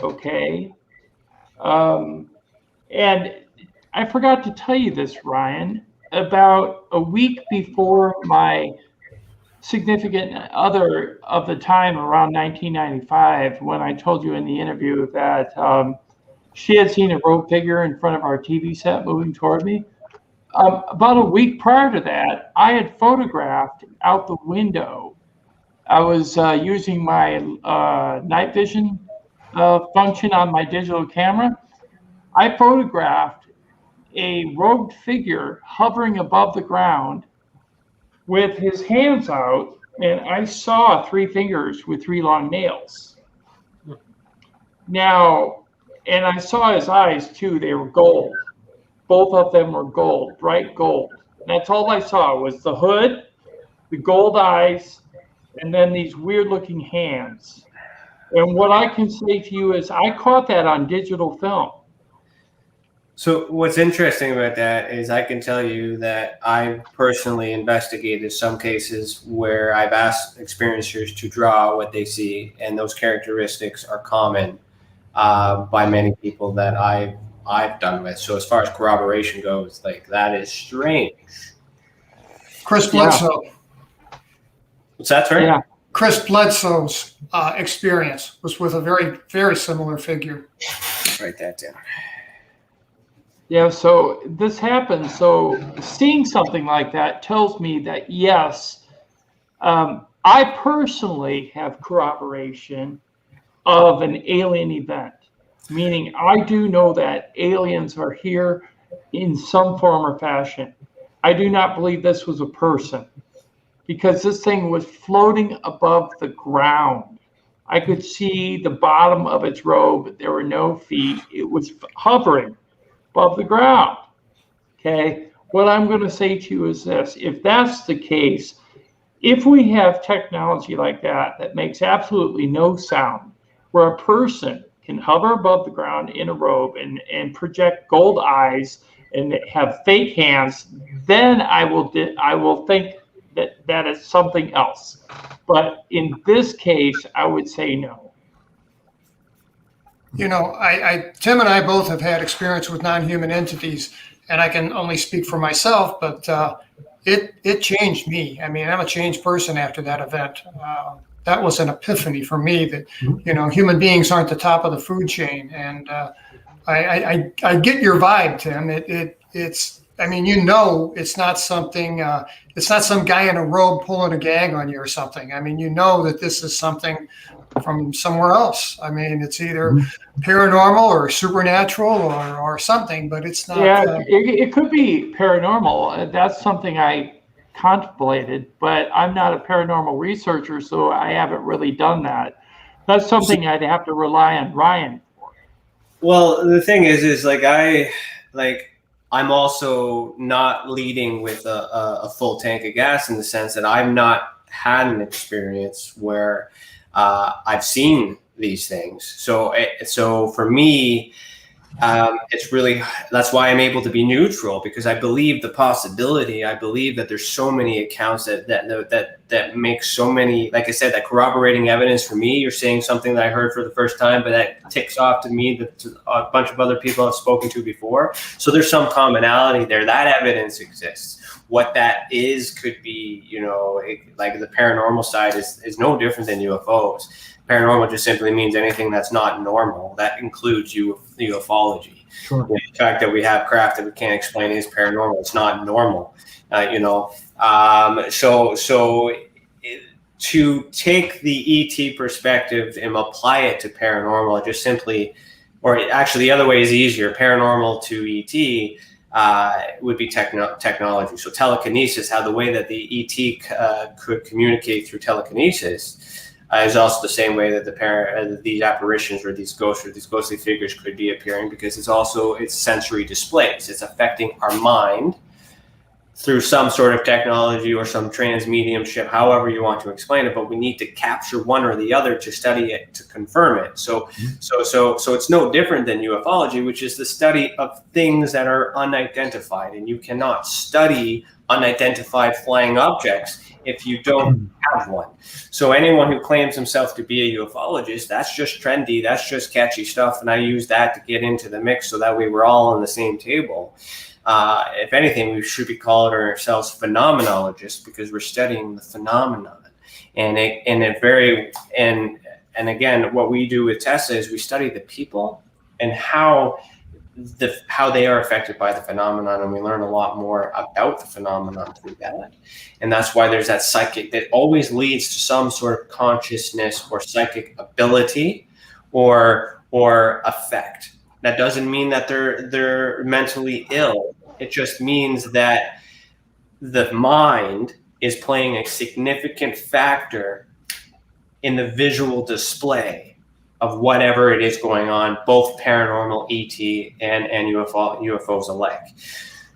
okay? And I forgot to tell you this, Ryan. About a week before my significant other of the time, around 1995, when I told you in the interview that she had seen a robed figure in front of our TV set moving toward me. About a week prior to that, I had photographed out the window. I was using my night vision function on my digital camera. I photographed a robed figure hovering above the ground with his hands out, and I saw 3 fingers with 3 long nails. Now, and I saw his eyes too. They were gold. Both of them were gold, bright gold. And that's all I saw was the hood, the gold eyes, and then these weird looking hands. And what I can say to you is I caught that on digital film. So what's interesting about that is I can tell you that I personally investigated some cases where I've asked experiencers to draw what they see, and those characteristics are common by many people that I've done with. So as far as corroboration goes, that is strange. Chris Bledsoe. What's that, sorry? Yeah. Chris Bledsoe's experience was with a very, very similar figure. Write that down. Yeah, so this happens. So seeing something like that tells me that, yes, I personally have corroboration of an alien event, meaning I do know that aliens are here in some form or fashion. I do not believe this was a person because this thing was floating above the ground. I could see the bottom of its robe. There were no feet. It was hovering above the ground. Okay. What I'm going to say to you is this. If that's the case, if we have technology like that makes absolutely no sound, where a person can hover above the ground in a robe and project gold eyes and have fake hands, then I will think that is something else. But in this case, I would say no. You know, Tim and I both have had experience with non-human entities, and I can only speak for myself, but it changed me. I mean, I'm a changed person after that event. That was an epiphany for me that, you know, human beings aren't the top of the food chain. And I get your vibe, Tim. It's, I mean, you know, it's not something, it's not some guy in a robe pulling a gag on you or something. I mean, you know that this is something from somewhere else. I mean, it's either paranormal or supernatural or something, but it's not. Yeah, it could be paranormal. That's something I contemplated, but I'm not a paranormal researcher, so I haven't really done that. That's something I'd have to rely on Ryan for. Well, the thing is I'm also not leading with a full tank of gas in the sense that I've not had an experience where I've seen these things. So for me, it's really, that's why I'm able to be neutral, because I believe the possibility. I believe that there's so many accounts that make so many, like I said, that corroborating evidence for me. You're saying something that I heard for the first time, but that ticks off to me that a bunch of other people I've spoken to before. So there's some commonality there. That evidence exists. What that is could be, you know, like the paranormal side is no different than UFOs. Paranormal just simply means anything that's not normal. That includes ufology. Sure. The fact that we have craft that we can't explain is paranormal. It's not normal, you know. To take the ET perspective and apply it to paranormal, just simply, or actually the other way is easier. Paranormal to ET would be technology. So telekinesis, how the way that the ET could communicate through telekinesis is also the same way that these apparitions or these ghosts or these ghostly figures could be appearing, because it's sensory displays. It's affecting our mind through some sort of technology or some transmediumship, however you want to explain it. But we need to capture one or the other to study it, to confirm it. So it's no different than ufology, which is the study of things that are unidentified, and you cannot study unidentified flying objects if you don't have one. So anyone who claims himself to be a ufologist, that's just trendy, that's just catchy stuff, and I use that to get into the mix so that way we're all on the same table. If anything, we should be calling ourselves phenomenologists, because we're studying the phenomenon. And again, what we do with TESA is we study the people and how they are affected by the phenomenon, and we learn a lot more about the phenomenon through that. And that's why there's that psychic that always leads to some sort of consciousness or psychic ability or effect. That doesn't mean that they're mentally ill. It just means that the mind is playing a significant factor in the visual display of whatever it is going on, both paranormal, ET, and UFOs alike.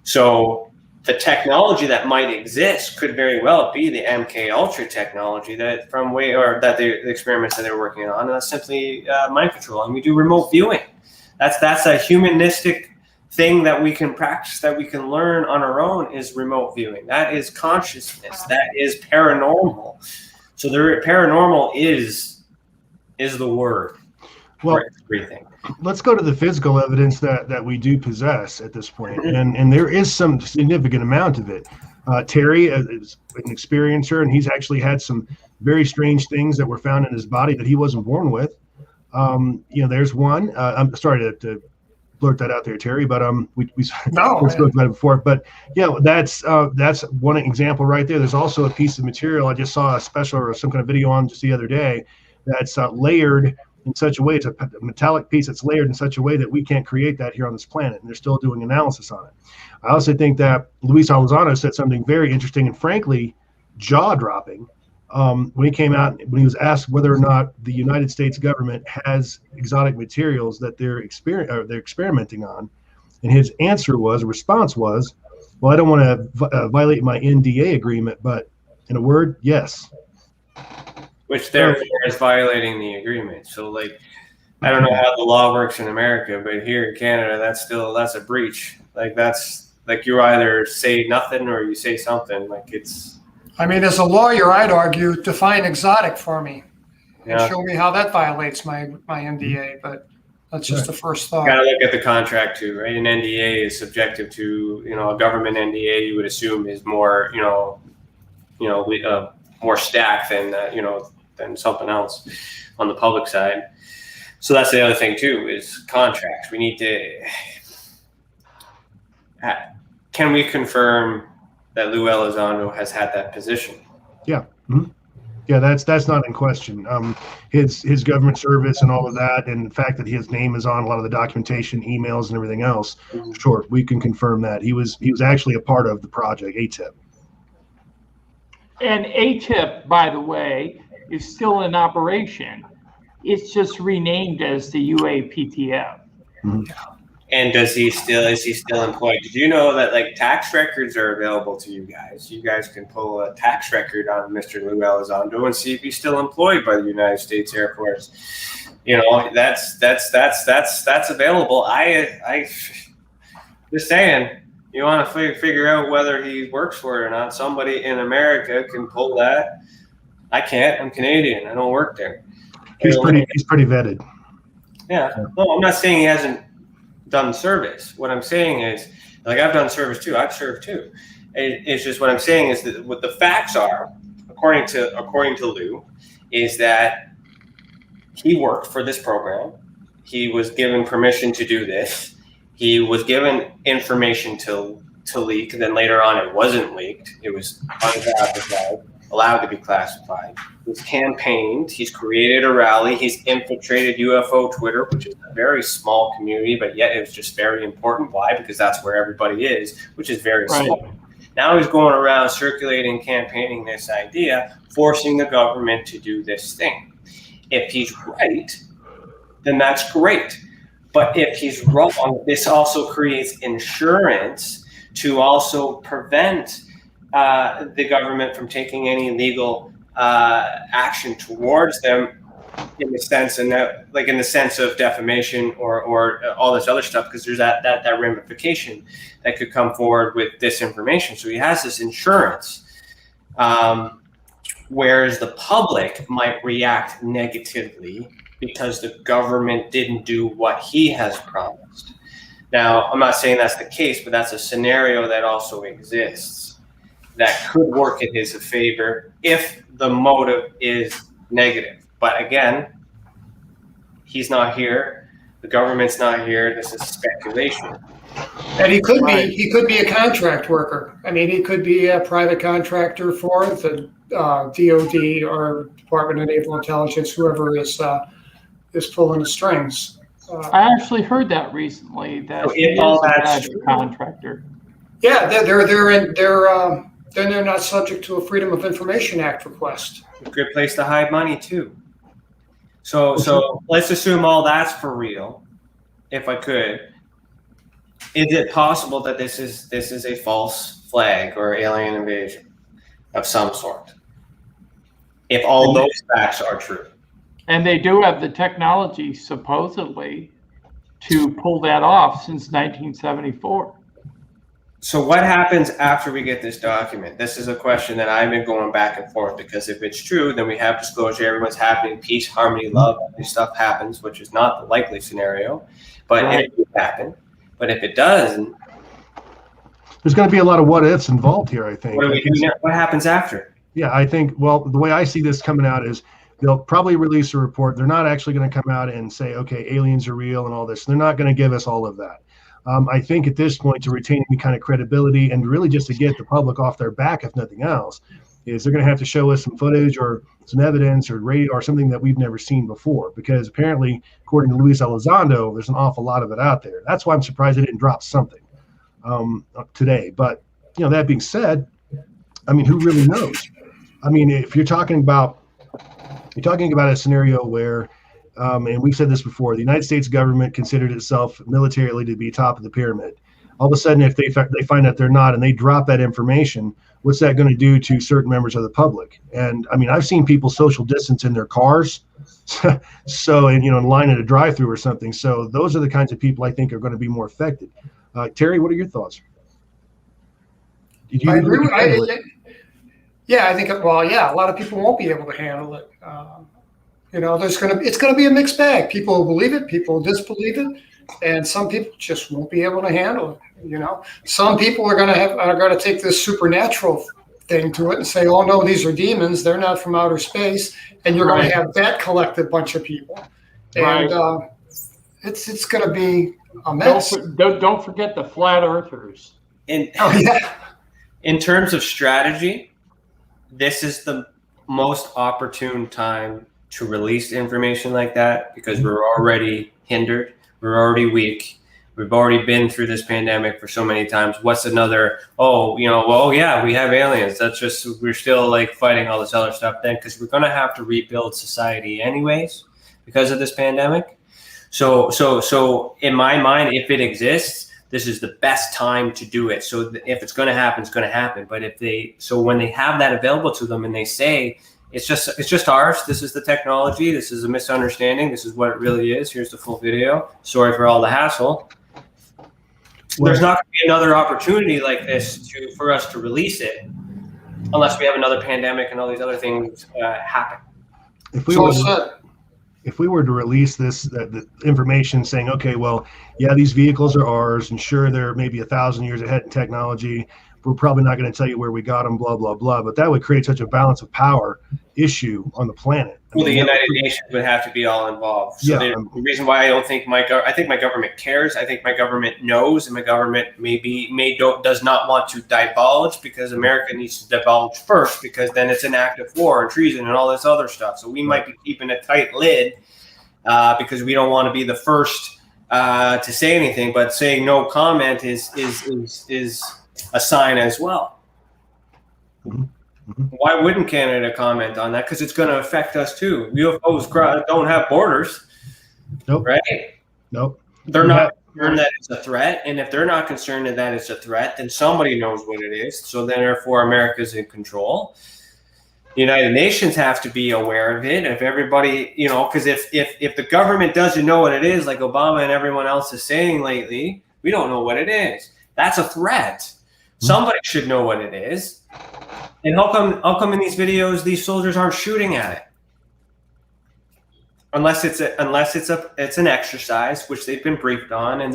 So the technology that might exist could very well be the MK Ultra technology the experiments that they're working on, and that's simply mind control. And we do remote viewing. That's a humanistic thing that we can practice, that we can learn on our own, is remote viewing. That is consciousness. That is paranormal. So the paranormal is the word. Well, everything. Let's go to the physical evidence that we do possess at this point. And there is some significant amount of it. Terry is an experiencer, and he's actually had some very strange things that were found in his body that he wasn't born with. There's one. I'm sorry to blurt that out there, Terry. But we No, spoke about it before. But yeah, that's one example right there. There's also a piece of material I just saw a special or some kind of video on just the other day that's layered in such a way. It's a metallic piece that's layered in such a way that we can't create that here on this planet, and they're still doing analysis on it. I also think that Luis Elizondo said something very interesting and frankly jaw-dropping when he came out, when he was asked whether or not the United States government has exotic materials that they're experimenting on, and his response was, well, I don't want to violate my NDA agreement, but in a word, yes. Which therefore is violating the agreement. So like, I don't know how the law works in America, but here in Canada, that's a breach. Like that's like you either say nothing or you say something. Like it's. I mean, as a lawyer, I'd argue define exotic for me and Yeah. show me how that violates my NDA. But that's just the first thought. Got to look at the contract too, right? An NDA is subjective to, a government NDA. You would assume is more, more stacked than, than something else on the public side. So that's the other thing too is contracts. We need to. Can we confirm that Lou Elizondo has had that position? Yeah. Mm-hmm. Yeah, that's not in question. His government service and all of that, and the fact that his name is on a lot of the documentation, emails, and everything else. Mm-hmm. Sure, we can confirm that he was actually a part of the project ATIP. And ATIP, by the way, is still in operation. It's just renamed as the UAPTF. Mm-hmm. And is he still employed? Did you know that like tax records are available to you guys? You guys can pull a tax record on Mr. Lou Elizondo and see if he's still employed by the United States Air Force. That's available. I just saying, you want to figure out whether he works for it or not. Somebody in America can pull that. I can't. I'm Canadian. I don't work there. He's pretty vetted. Yeah. No, I'm not saying he hasn't done service. What I'm saying is, like, I've done service too. I've served too. It's just what I'm saying is that what the facts are, according to Lou, is that he worked for this program. He was given permission to do this. He was given information to leak. And then later on, it wasn't leaked. It was unclassified, allowed to be classified. He's campaigned. He's created a rally. He's infiltrated UFO Twitter, which is a very small community, but yet it's just very important. Why? Because that's where everybody is, which is very small. Now he's going around circulating, campaigning this idea, forcing the government to do this thing. If he's right, then that's great. But if he's wrong, this also creates insurance to also prevent the government from taking any legal action towards them in the sense of defamation or all this other stuff, because there's that ramification that could come forward with disinformation. So he has this insurance, whereas the public might react negatively because the government didn't do what he has promised. Now, I'm not saying that's the case, but that's a scenario that also exists that could work in his favor if the motive is negative. But again, he's not here. The government's not here. This is speculation. And he could be a contract worker. I mean, he could be a private contractor for the DOD or Department of Naval Intelligence, whoever is pulling the strings. I actually heard that recently. That he is a private contractor. Yeah, then they're not subject to a Freedom of Information Act request. A good place to hide money too. So let's assume all that's for real. If I could, is it possible that this is a false flag or alien invasion of some sort? If all those facts are true. And they do have the technology, supposedly, to pull that off since 1974. So what happens after we get this document? This is a question that I've been going back and forth, because if it's true, then we have disclosure, everyone's happy, peace, harmony, love, all this stuff happens, which is not the likely scenario, but it could happen. But if it doesn't, there's going to be a lot of what ifs involved here, I think. What do we do now? What happens after? Yeah, I think, well, the way I see this coming out is they'll probably release a report. They're not actually going to come out and say, okay, aliens are real and all this. They're not going to give us all of that. I think at this point, to retain any kind of credibility and really just to get the public off their back, if nothing else, is they're going to have to show us some footage or some evidence or radio or something that we've never seen before. Because apparently, according to Luis Elizondo, there's an awful lot of it out there. That's why I'm surprised they didn't drop something today. But that being said, I mean, who really knows? I mean, if you're talking about a scenario where, and we've said this before, the United States government considered itself militarily to be top of the pyramid. All of a sudden, if they find out they're not and they drop that information, what's that going to do to certain members of the public? And I mean, I've seen people social distance in their cars, and in line at a drive-through or something. So those are the kinds of people I think are going to be more affected. Terry, what are your thoughts? I agree with Yeah, I think, a lot of people won't be able to handle it. It's going to be a mixed bag. People will believe it, people will disbelieve it, and some people just won't be able to handle it. Some people are going to take this supernatural thing to it and say, "Oh no, these are demons. They're not from outer space," and you're going to have that collective bunch of people, and it's going to be a mess. Don't forget the flat earthers. In terms of strategy, this is the most opportune time to release information like that because we're already hindered. We're already weak. We've already been through this pandemic for so many times. What's another, we have aliens. That's just, we're still like fighting all this other stuff then because we're going to have to rebuild society anyways because of this pandemic. So in my mind, if it exists, this is the best time to do it. So if it's going to happen, it's going to happen. But when they have that available to them and they say, it's just ours. This is the technology. This is a misunderstanding. This is what it really is. Here's the full video. Sorry for all the hassle. There's not going to be another opportunity like this for us to release it unless we have another pandemic and all these other things happen. If we were to release the information saying, okay, well, yeah, these vehicles are ours, and sure, they're maybe 1,000 years ahead in technology. We're probably not going to tell you where we got them, blah, blah, blah. But that would create such a balance of power issue on the planet. Well, the United Nations would have to be all involved. So the reason why I don't think I think my government cares. I think my government knows, and my government does not want to divulge because America needs to divulge first because then it's an act of war and treason and all this other stuff. So we might be keeping a tight lid because we don't want to be the first to say anything. But saying no comment is a sign as well. Mm-hmm. Why wouldn't Canada comment on that? Because it's going to affect us too. UFOs don't have borders. Nope. Right? Nope. They're not concerned that it's a threat. And if they're not concerned that it's a threat, then somebody knows what it is. So then therefore America's in control. The United Nations have to be aware of it. If everybody, because if the government doesn't know what it is, like Obama and everyone else is saying lately, we don't know what it is. That's a threat. Somebody should know what it is. And how come in these videos these soldiers aren't shooting at it? Unless it's an exercise which they've been briefed on and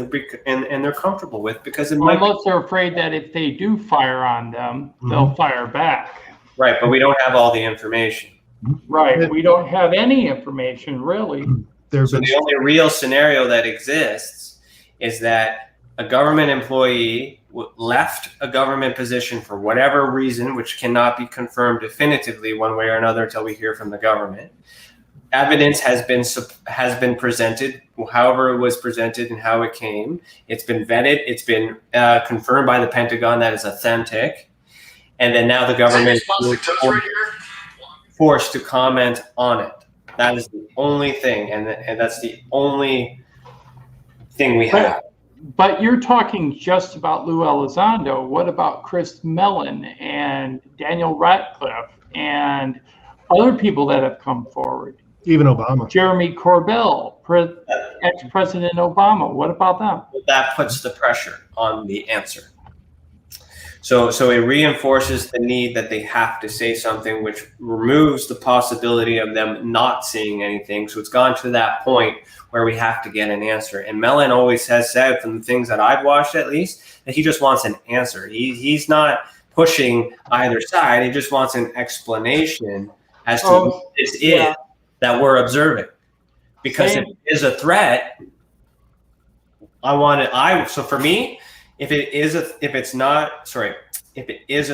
they're comfortable with because unless they're afraid that if they do fire on them, they'll fire back. Right, but we don't have all the information. Right, we don't have any information really. So the only real scenario that exists is that a government employee left a government position for whatever reason, which cannot be confirmed definitively one way or another until we hear from the government. Evidence has been presented, however it was presented and how it came. It's been vetted. It's been confirmed by the Pentagon that it's authentic. And then now the government is forced to comment on it. That is the only thing, and that's the only thing we have. But you're talking just about Lou Elizondo. What about Chris Mellon and Daniel Ratcliffe and other people that have come forward? Even Obama. Jeremy Corbell, ex-President Obama. What about them? That puts the pressure on the answer. So it reinforces the need that they have to say something, which removes the possibility of them not seeing anything. So it's gone to that point where we have to get an answer. And Mellon always has said, from the things that I've watched at least, that he just wants an answer. He's not pushing either side. He just wants an explanation as to what this is that we're observing. Because if it is a threat, so for me, if it is a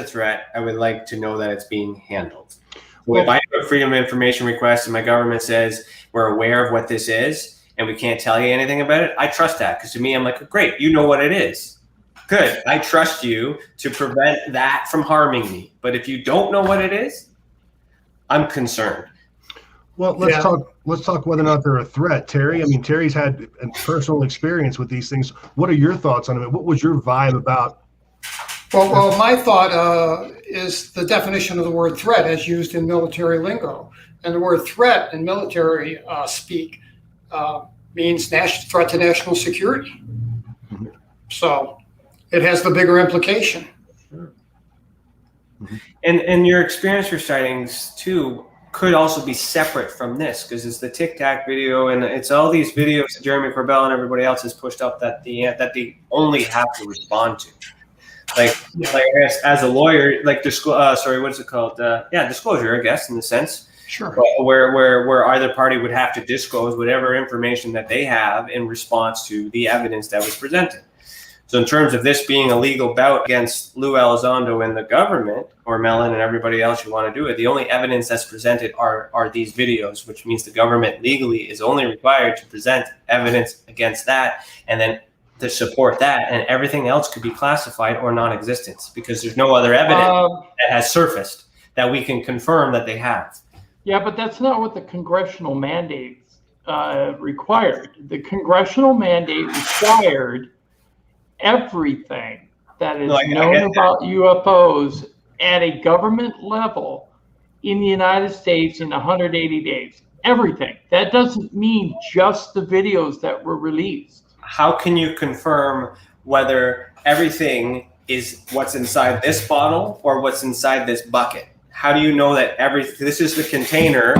threat, I would like to know that it's being handled. If I have a freedom of information request and my government says we're aware of what this is and we can't tell you anything about it, I trust that, because to me, I'm like, great, you know what it is. Good. I trust you to prevent that from harming me. But if you don't know what it is, I'm concerned. Well, let's talk whether or not they're a threat, Terry. I mean, Terry's had a personal experience with these things. What are your thoughts on it? What was your vibe about? Well, my thought is the definition of the word threat as used in military lingo. And the word threat in military speak means threat to national security. Mm-hmm. So it has the bigger implication. Mm-hmm. And your experience, your sightings too, could also be separate from this, because it's the Tic Tac video and it's all these videos that Jeremy Corbell and everybody else has pushed up that they only have to respond to. Like as a lawyer, like what is it called? Disclosure, I guess, in the sense. Sure. Where either party would have to disclose whatever information that they have in response to the evidence that was presented. So in terms of this being a legal bout against Lou Elizondo and the government, or Mellon and everybody else you want to do it, the only evidence that's presented are these videos, which means the government legally is only required to present evidence against that and then to support that, and everything else could be classified or non-existent because there's no other evidence that has surfaced that we can confirm that they have. Yeah, but that's not what the congressional mandate required. The congressional mandate required everything that is known about UFOs at a government level in the United States in 180 days. Everything. That doesn't mean just the videos that were released. How can you confirm whether everything is what's inside this bottle or what's inside this bucket? How do you know that this is the container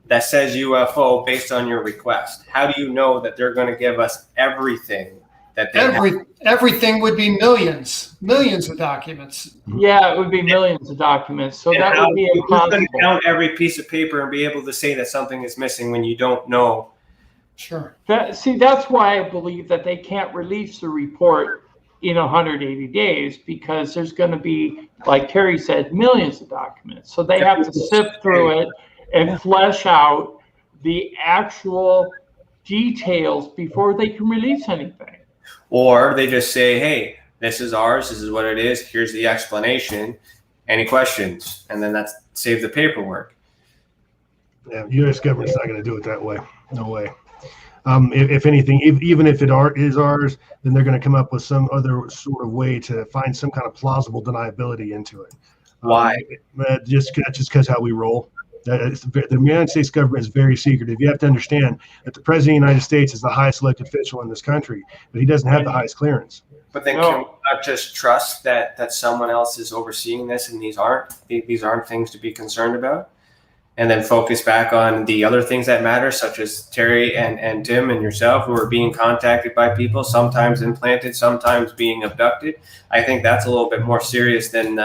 that says UFO based on your request? How do you know that they're going to give us everything that they have? Everything would be millions of documents. Yeah, it would be millions of documents. So that would be impossible. You couldn't count every piece of paper and be able to say that something is missing when you don't know. Sure. That's why I believe that they can't release the report in 180 days, because there's going to be, like Terry said, millions of documents. So they have to sift through it and flesh out the actual details before they can release anything. Or they just say, hey, this is ours, this is what it is, here's the explanation, any questions? And then that's save the paperwork. Yeah, U.S. government's not going to do it that way. No way. If anything, even if it is ours, then they're going to come up with some other sort of way to find some kind of plausible deniability into it. Why? Just because how we roll. The United States government is very secretive. You have to understand that the President of the United States is the highest elected official in this country, but he doesn't have the highest clearance. But then can we not just trust that someone else is overseeing this and these aren't things to be concerned about? And then focus back on the other things that matter, such as Terry and Tim and yourself, who are being contacted by people, sometimes implanted, sometimes being abducted. I think that's a little bit more serious than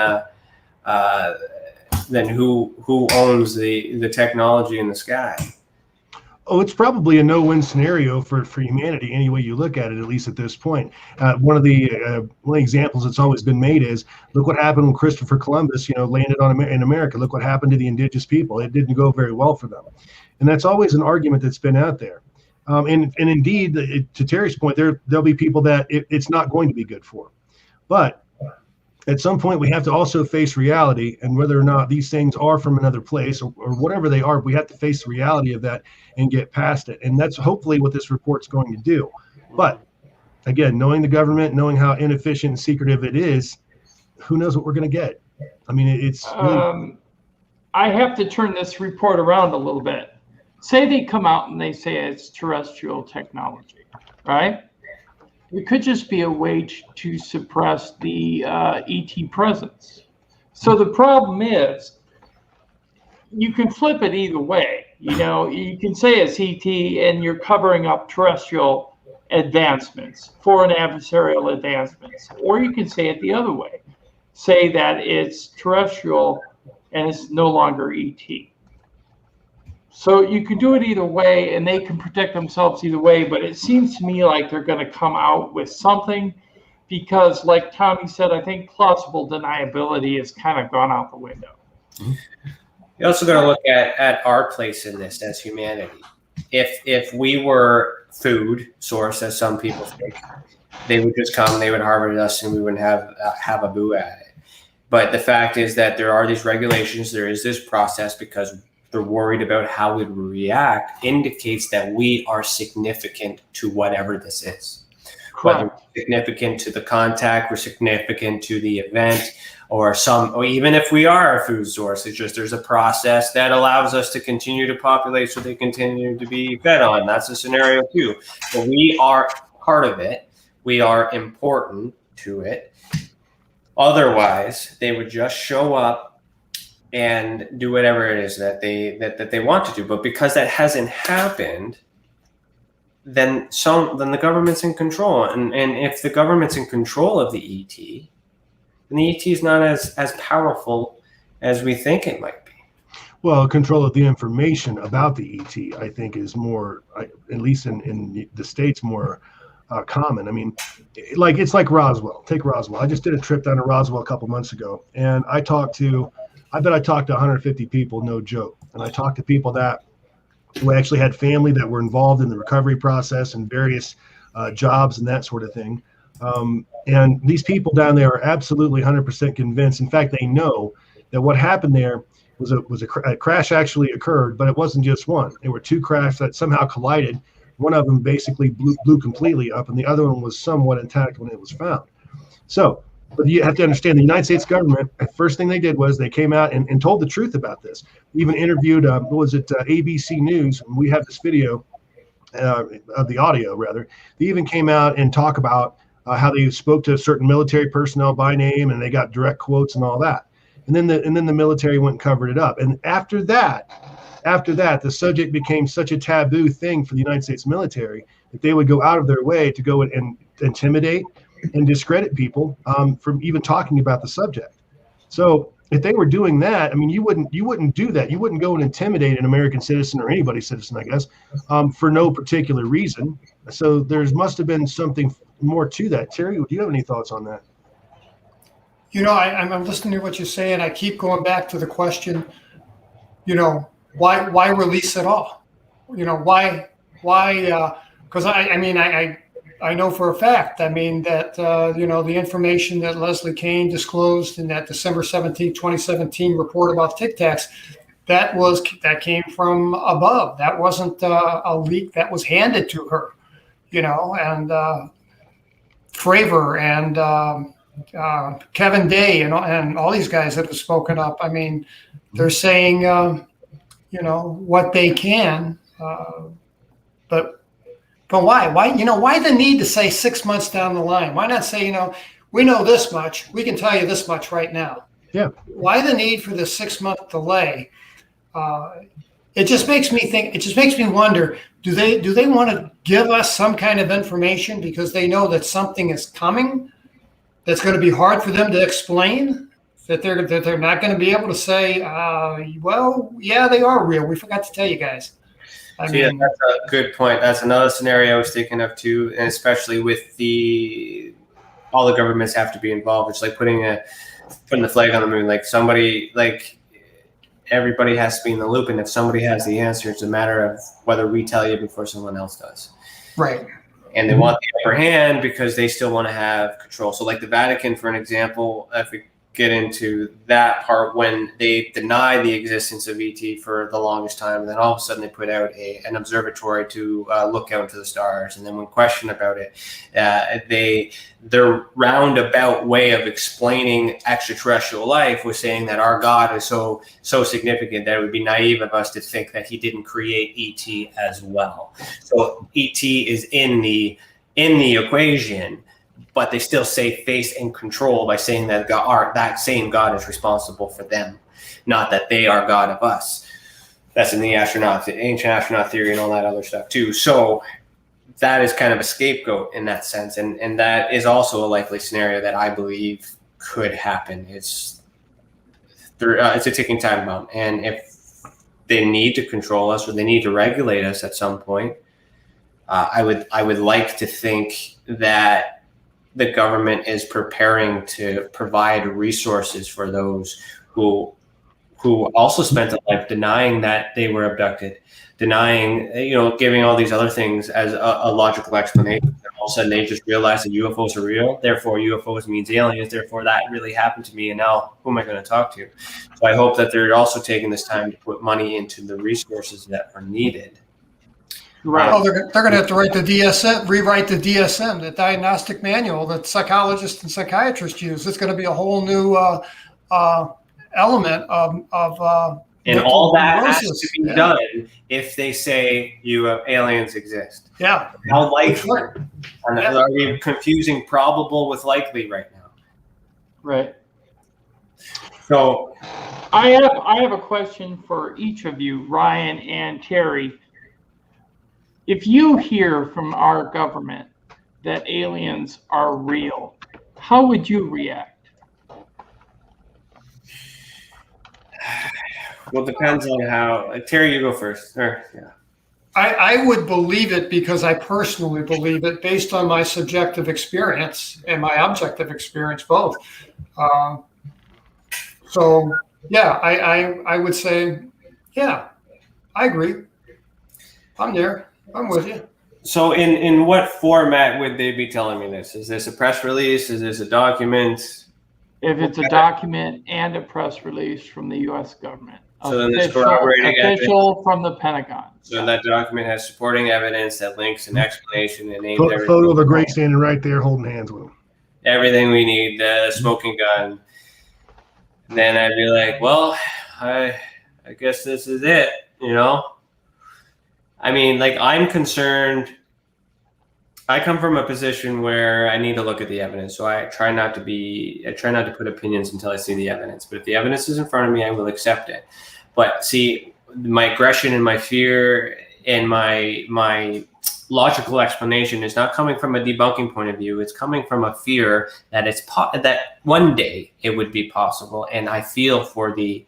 who owns the technology in the sky. Oh, it's probably a no-win scenario for humanity any way you look at it least at this point. One of the examples that's always been made is, look what happened when Christopher Columbus, landed in America. Look what happened to the indigenous people. It didn't go very well for them. And that's always an argument that's been out there. And indeed, to Terry's point, there'll be people that it's not going to be good for. But at some point, we have to also face reality, and whether or not these things are from another place or whatever they are, we have to face the reality of that and get past it. And that's hopefully what this report's going to do. But again, knowing the government, knowing how inefficient and secretive it is, who knows what we're going to get? I mean, it's really... I have to turn this report around a little bit. Say they come out and they say it's terrestrial technology, right? It could just be a way to suppress the ET presence. So the problem is, you can flip it either way. You can say it's ET and you're covering up terrestrial advancements, foreign adversarial advancements, or you can say it the other way. Say that it's terrestrial and it's no longer ET. So you can do it either way, and they can protect themselves either way. But it seems to me like they're going to come out with something, because, like Tommy said, I think plausible deniability has kind of gone out the window. You also got to look at our place in this as humanity. If we were food source, as some people think, they would just come, they would harvest us, and we wouldn't have a boo at it. But the fact is that there are these regulations, there is this process, because they're worried about how we react, indicates that we are significant to whatever this is. Correct. Whether we're significant to the contact, we're significant to the event, or even if we are a food source, it's just there's a process that allows us to continue to populate so they continue to be fed on. That's a scenario too. But we are part of it. We are important to it. Otherwise, they would just show up and do whatever it is that they want to do. But because that hasn't happened, then the government's in control. And if the government's in control of the ET, then the ET is not as powerful as we think it might be. Well, control of the information about the ET, I think, is more, at least in the States, more common. I mean, it's like Roswell. Take Roswell. I just did a trip down to Roswell a couple months ago, and I bet I talked to 150 people, no joke. And I talked to people who actually had family that were involved in the recovery process and various jobs and that sort of thing. And these people down there are absolutely 100% convinced. In fact, they know that what happened there was a crash actually occurred, but it wasn't just one. There were two crashes that somehow collided. One of them basically blew completely up, and the other one was somewhat intact when it was found. So, but you have to understand, the United States government, the first thing they did was they came out and told the truth about this. We even interviewed, ABC News, and we have this video, of the audio rather. They even came out and talk about how they spoke to certain military personnel by name, and they got direct quotes and all that. And then the military went and covered it up. And after that, the subject became such a taboo thing for the United States military that they would go out of their way to go and intimidate and discredit people from even talking about the subject. So if they were doing that, I mean, you wouldn't do that. You wouldn't go and intimidate an American citizen or anybody's citizen, I guess, for no particular reason. So must have been something more to that. Terry, do you have any thoughts on that? I'm listening to what you're saying. I keep going back to the question, why release it all? Why? Because I know for a fact, that the information that Leslie Kean disclosed in that December 17, 2017 report about Tic Tacs, that came from above. That wasn't a leak that was handed to her, and Fravor and Kevin Day and all these guys that have spoken up. I mean, they're saying, what they can, but why? Why the need to say 6 months down the line? Why not say, we know this much, we can tell you this much right now? Yeah. Why the need for the 6 month delay? It just makes me think. It just makes me wonder. Do they want to give us some kind of information because they know that something is coming that's going to be hard for them to explain? That they're not going to be able to say, well, yeah, they are real. We forgot to tell you guys. That's a good point. That's another scenario I was thinking of too, and especially with all the governments have to be involved. It's like putting the flag on the moon. Everybody has to be in the loop, and if somebody has the answer, it's a matter of whether we tell you before someone else does. Right. And they want the upper hand because they still want to have control. So like the Vatican, for an example, if we get into that part, when they deny the existence of ET for the longest time, and then all of a sudden they put out an observatory to look out into the stars, and then when questioned about it, their roundabout way of explaining extraterrestrial life was saying that our God is so significant that it would be naive of us to think that he didn't create ET as well. So ET is in the equation, but they still say face and control by saying that that same God is responsible for them, not that they are God of us. That's in the ancient astronaut theory and all that other stuff too. So that is kind of a scapegoat in that sense. And that is also a likely scenario that I believe could happen. It's a ticking time bomb. And if they need to control us or they need to regulate us at some point. I would like to think that the government is preparing to provide resources for those who also spent a life denying that they were abducted, denying, giving all these other things as a logical explanation. And all of a sudden they just realize that UFOs are real. Therefore, UFOs means aliens. Therefore, that really happened to me. And now who am I going to talk to? So I hope that they're also taking this time to put money into the resources that are needed. Right. Oh, they're going to have to write the DSM, rewrite the DSM, the diagnostic manual that psychologists and psychiatrists use. It's going to be a whole new element of and all that has to be done if they say aliens exist. Yeah. How likely? Are we confusing probable with likely right now? Right. So I have a question for each of you, Ryan and Terry. If you hear from our government that aliens are real, how would you react? Well, it depends on how. Terry, you go first. I would believe it because I personally believe it based on my subjective experience and my objective experience both. So, yeah, I would say, yeah, I agree. I'm there. I'm with you. So in what format would they be telling me this? Is this a press release? Is this a document? If it's a document and a press release from the U.S. government. So then there's corroborating official from the Pentagon. So that document has supporting evidence that links an explanation and names a photo of a great standing right there holding hands with him. Everything we need, the smoking gun. Then I'd be like, well, I guess this is it, I mean, I'm concerned. I come from a position where I need to look at the evidence. So I try not to put opinions until I see the evidence. But if the evidence is in front of me, I will accept it. But see, my aggression and my fear and my logical explanation is not coming from a debunking point of view. It's coming from a fear that that one day it would be possible. And I feel for the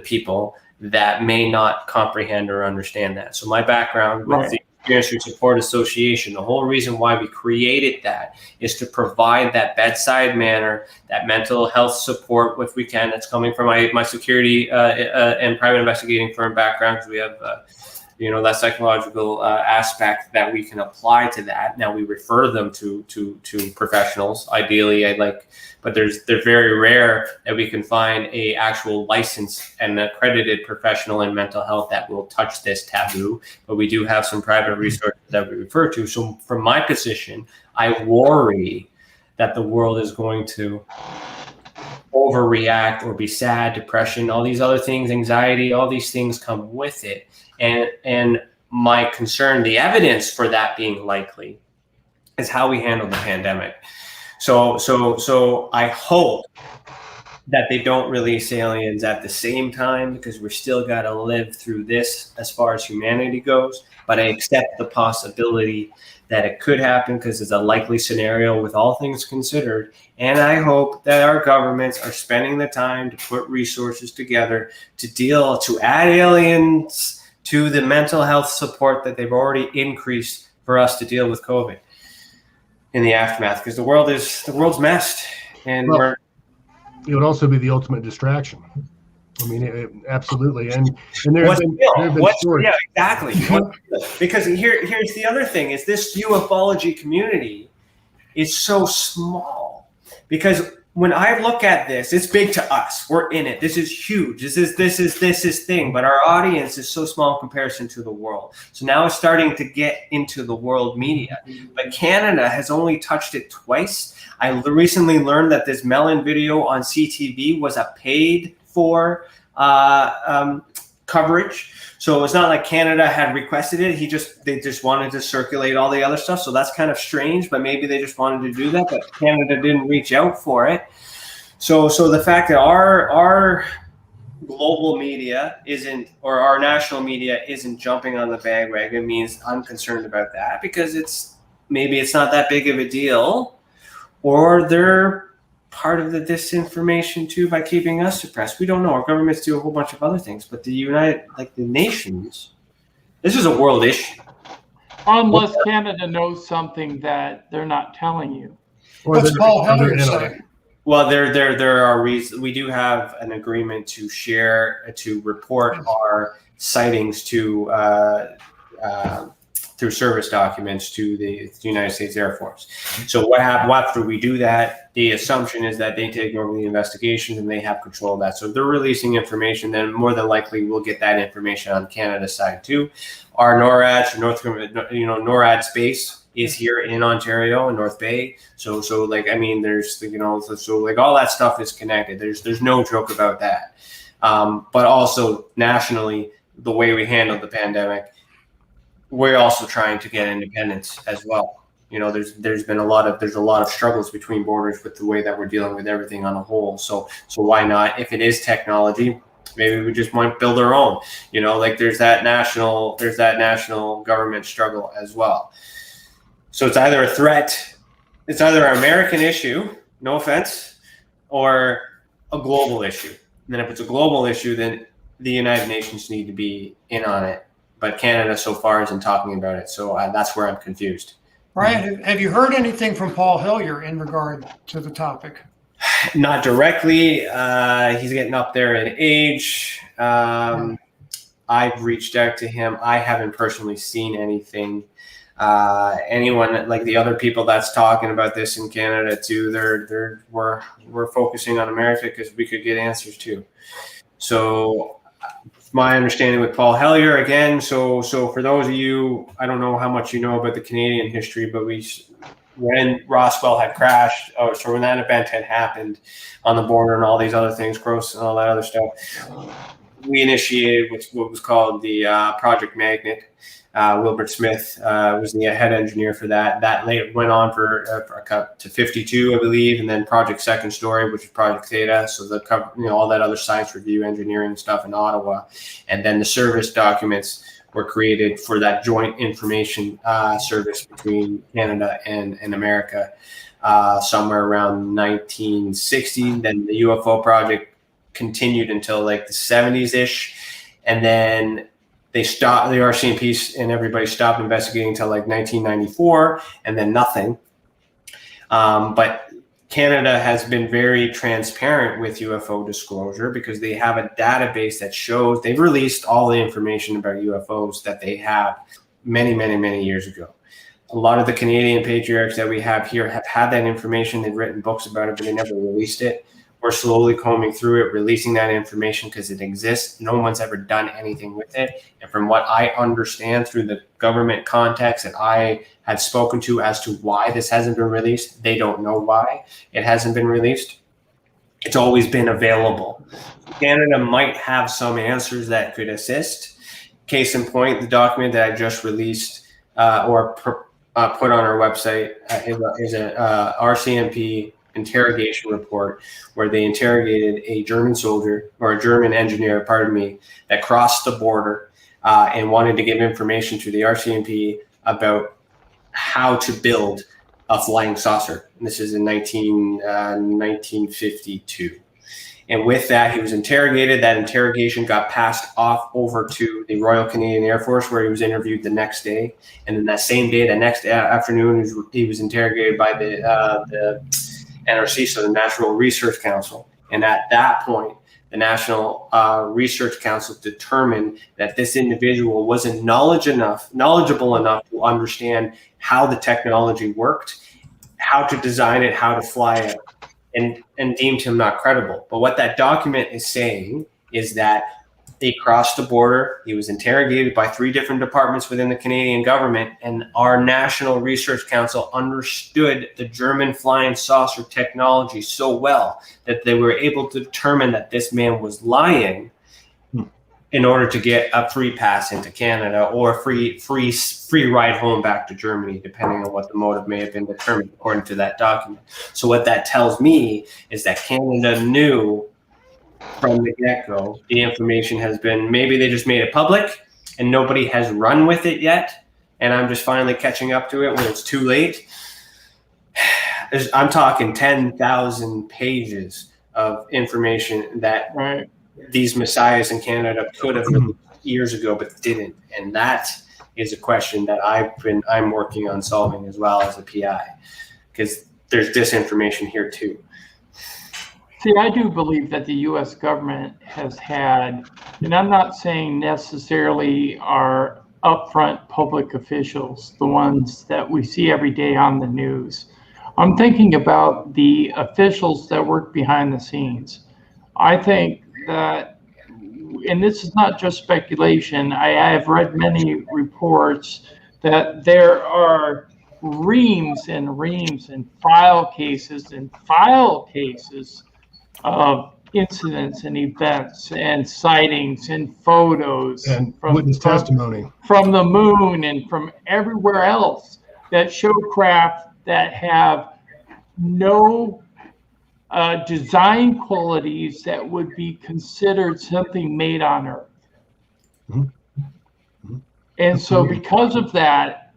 people that may not comprehend or understand that. So my background with the Experience Support Association, the whole reason why we created that is to provide that bedside manner, that mental health support, if we can. It's coming from my security and private investigating firm background, because we have that psychological aspect that we can apply to that. Now we refer them to professionals. Ideally, but they're very rare that we can find a actual licensed and accredited professional in mental health that will touch this taboo. But we do have some private resources that we refer to. So from my position, I worry that the world is going to overreact or be sad, depression, all these other things, anxiety, all these things come with it. And my concern, the evidence for that being likely, is how we handle the pandemic. So I hope that they don't release aliens at the same time, because we're still got to live through this as far as humanity goes. But I accept the possibility that it could happen because it's a likely scenario with all things considered. And I hope that our governments are spending the time to put resources together to add aliens to the mental health support that they've already increased for us to deal with COVID in the aftermath, because the world's messed, and it would also be the ultimate distraction. I mean, absolutely. And there have been stories. Yeah, exactly. Because here's the other thing: is this ufology community is so small. Because when I look at this, it's big to us. We're in it. This is huge. This is thing. But our audience is so small in comparison to the world. So now it's starting to get into the world media. But Canada has only touched it twice. I recently learned that this Mellon video on CTV was a paid for coverage. So it's not like Canada had requested it. They just wanted to circulate all the other stuff. So that's kind of strange, but maybe they just wanted to do that, but Canada didn't reach out for it. So the fact that our global media or our national media isn't jumping on the bandwagon means I'm concerned about that, because maybe it's not that big of a deal, or they're part of the disinformation too by keeping us suppressed. We don't know. Our governments do a whole bunch of other things, but the nations, this is a world issue. Unless Canada knows something that they're not telling you. What's Paul Hellyer saying? Well, there are reasons. We do have an agreement to report our sightings through service documents to the United States Air Force. So what happens after we do that? The assumption is that they take over the investigation and they have control of that. So if they're releasing information, then more than likely we'll get that information on Canada's side too. Our NORAD space is here in Ontario in North Bay. So there's all that stuff is connected. There's no joke about that. But also nationally, the way we handled the pandemic, we're also trying to get independence as well. There's a lot of struggles between borders with the way that we're dealing with everything on a whole. So why not? If it is technology, maybe we just might build our own. There's that national government struggle as well. So it's either a threat, it's either an American issue, no offense, or a global issue. And then if it's a global issue, then the United Nations need to be in on it. But Canada so far isn't talking about it. So that's where I'm confused. Brian, have you heard anything from Paul Hellyer in regard to the topic? Not directly. He's getting up there in age. I've reached out to him. I haven't personally seen anything. Anyone like the other people that's talking about this in Canada too, we're focusing on America because we could get answers too. So my understanding with Paul Hellyer again. So for those of you, I don't know how much you know about the Canadian history, but when Roswell had crashed, so when that event had happened on the border and all these other things, gross and all that other stuff, we initiated what was called the Project Magnet. Wilbert Smith was the head engineer for that. That went on for to 52, I believe, and then Project Second Story, which is Project Theta. So all that other science review engineering stuff in Ottawa, and then the service documents were created for that joint information service between Canada and America somewhere around 1960. Then the UFO continued until like the 70s ish, and then they stopped, the RCMP and everybody stopped investigating until like 1994, and then nothing. But Canada has been very transparent with UFO disclosure because they have a database that shows they've released all the information about UFOs that they have many, many, many years ago. A lot of the Canadian patriarchs that we have here have had that information. They've written books about it, but they never released it. We're slowly combing through it, releasing that information because it exists. No one's ever done anything with it. And from what I understand through the government contacts that I had spoken to as to why this hasn't been released, they don't know why it hasn't been released. It's always been available. Canada might have some answers that could assist. Case in point, the document that I just released put on our website is a RCMP interrogation report where they interrogated a German soldier or a German engineer, that crossed the border and wanted to give information to the RCMP about how to build a flying saucer. And this is in 1952. And with that, he was interrogated. That interrogation got passed off over to the Royal Canadian Air Force, where he was interviewed the next day. And then that same day, the next afternoon, he was interrogated by the NRC, so the National Research Council. And at that point, the National Research Council determined that this individual wasn't knowledgeable enough to understand how the technology worked, how to design it, how to fly it, and deemed him not credible. But what that document is saying is that he crossed the border. He was interrogated by 3 different departments within the Canadian government, and our National Research Council understood the German flying saucer technology so well that they were able to determine that this man was lying in order to get a free pass into Canada or a free ride home back to Germany, depending on what the motive may have been determined according to that document. So what that tells me is that Canada knew from the get-go, the information has been, maybe they just made it public and nobody has run with it yet, and I'm just finally catching up to it when it's too late. I'm talking 10,000 pages of information that these messiahs in Canada could have released years ago, but didn't. And that is a question that I'm working on solving as well as a PI, because there's disinformation here too. See, I do believe that the U.S. government has had, and I'm not saying necessarily our upfront public officials, the ones that we see every day on the news. I'm thinking about the officials that work behind the scenes. I think that, and this is not just speculation, I have read many reports that there are reams and reams and file cases of incidents and events and sightings and photos and witness testimony from the moon and from everywhere else that show craft that have no design qualities that would be considered something made on Earth. And so because of that,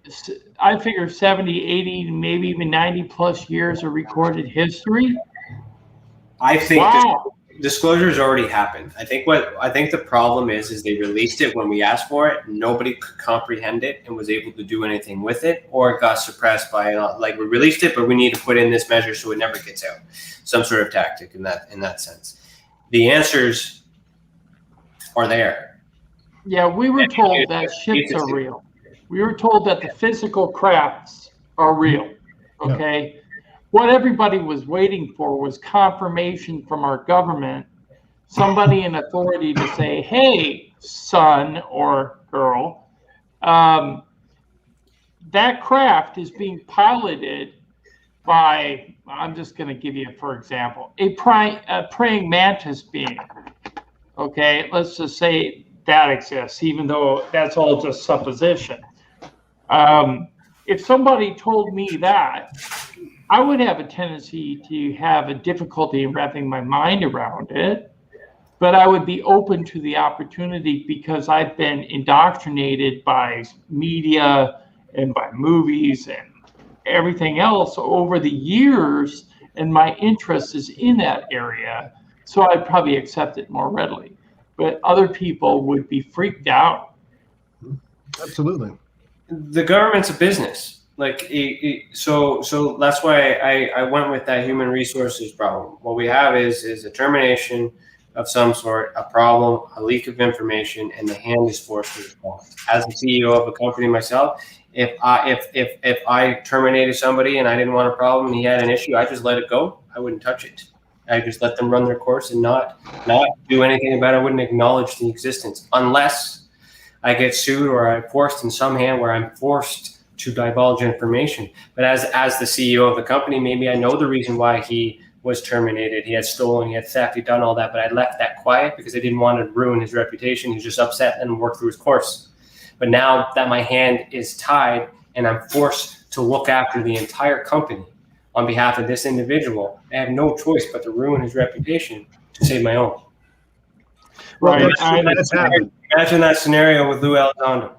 I figure 70, 80, maybe even 90 plus years of recorded history. I think disclosures already happened. I think the problem is they released it when we asked for it. Nobody could comprehend it and was able to do anything with it, or it got suppressed by like, we released it, but we need to put in this measure so it never gets out. Some sort of tactic in that sense. The answers are there. Yeah, we were told that ships are real. We were told that the physical crafts are real. Okay. Yeah. What everybody was waiting for was confirmation from our government, somebody in authority to say, hey, son or girl, that craft is being piloted by, I'm just going to give you, for example, a praying mantis being. Okay, let's just say that exists, even though that's all just supposition. If somebody told me that, I would have a tendency to have a difficulty in wrapping my mind around it, but I would be open to the opportunity because I've been indoctrinated by media and by movies and everything else over the years, and my interest is in that area, so I'd probably accept it more readily. But other people would be freaked out. Absolutely. The government's a business. Like, so that's why I went with that human resources problem. What we have is a termination of some sort, a problem, a leak of information, and the hand is forced to respond. As the CEO of a company myself, if I terminated somebody and I didn't want a problem and he had an issue, I just let it go. I wouldn't touch it. I just let them run their course and not do anything about it. I wouldn't acknowledge the existence unless I get sued or I'm forced in some hand where I'm forced to divulge information. But as the CEO of the company, maybe I know the reason why he was terminated. He had stolen, he had theft, he'd done all that, but I left that quiet because I didn't want to ruin his reputation. He was just upset and worked through his course. But now that my hand is tied and I'm forced to look after the entire company on behalf of this individual, I have no choice but to ruin his reputation to save my own. Right. Imagine that scenario with Lou Elizondo.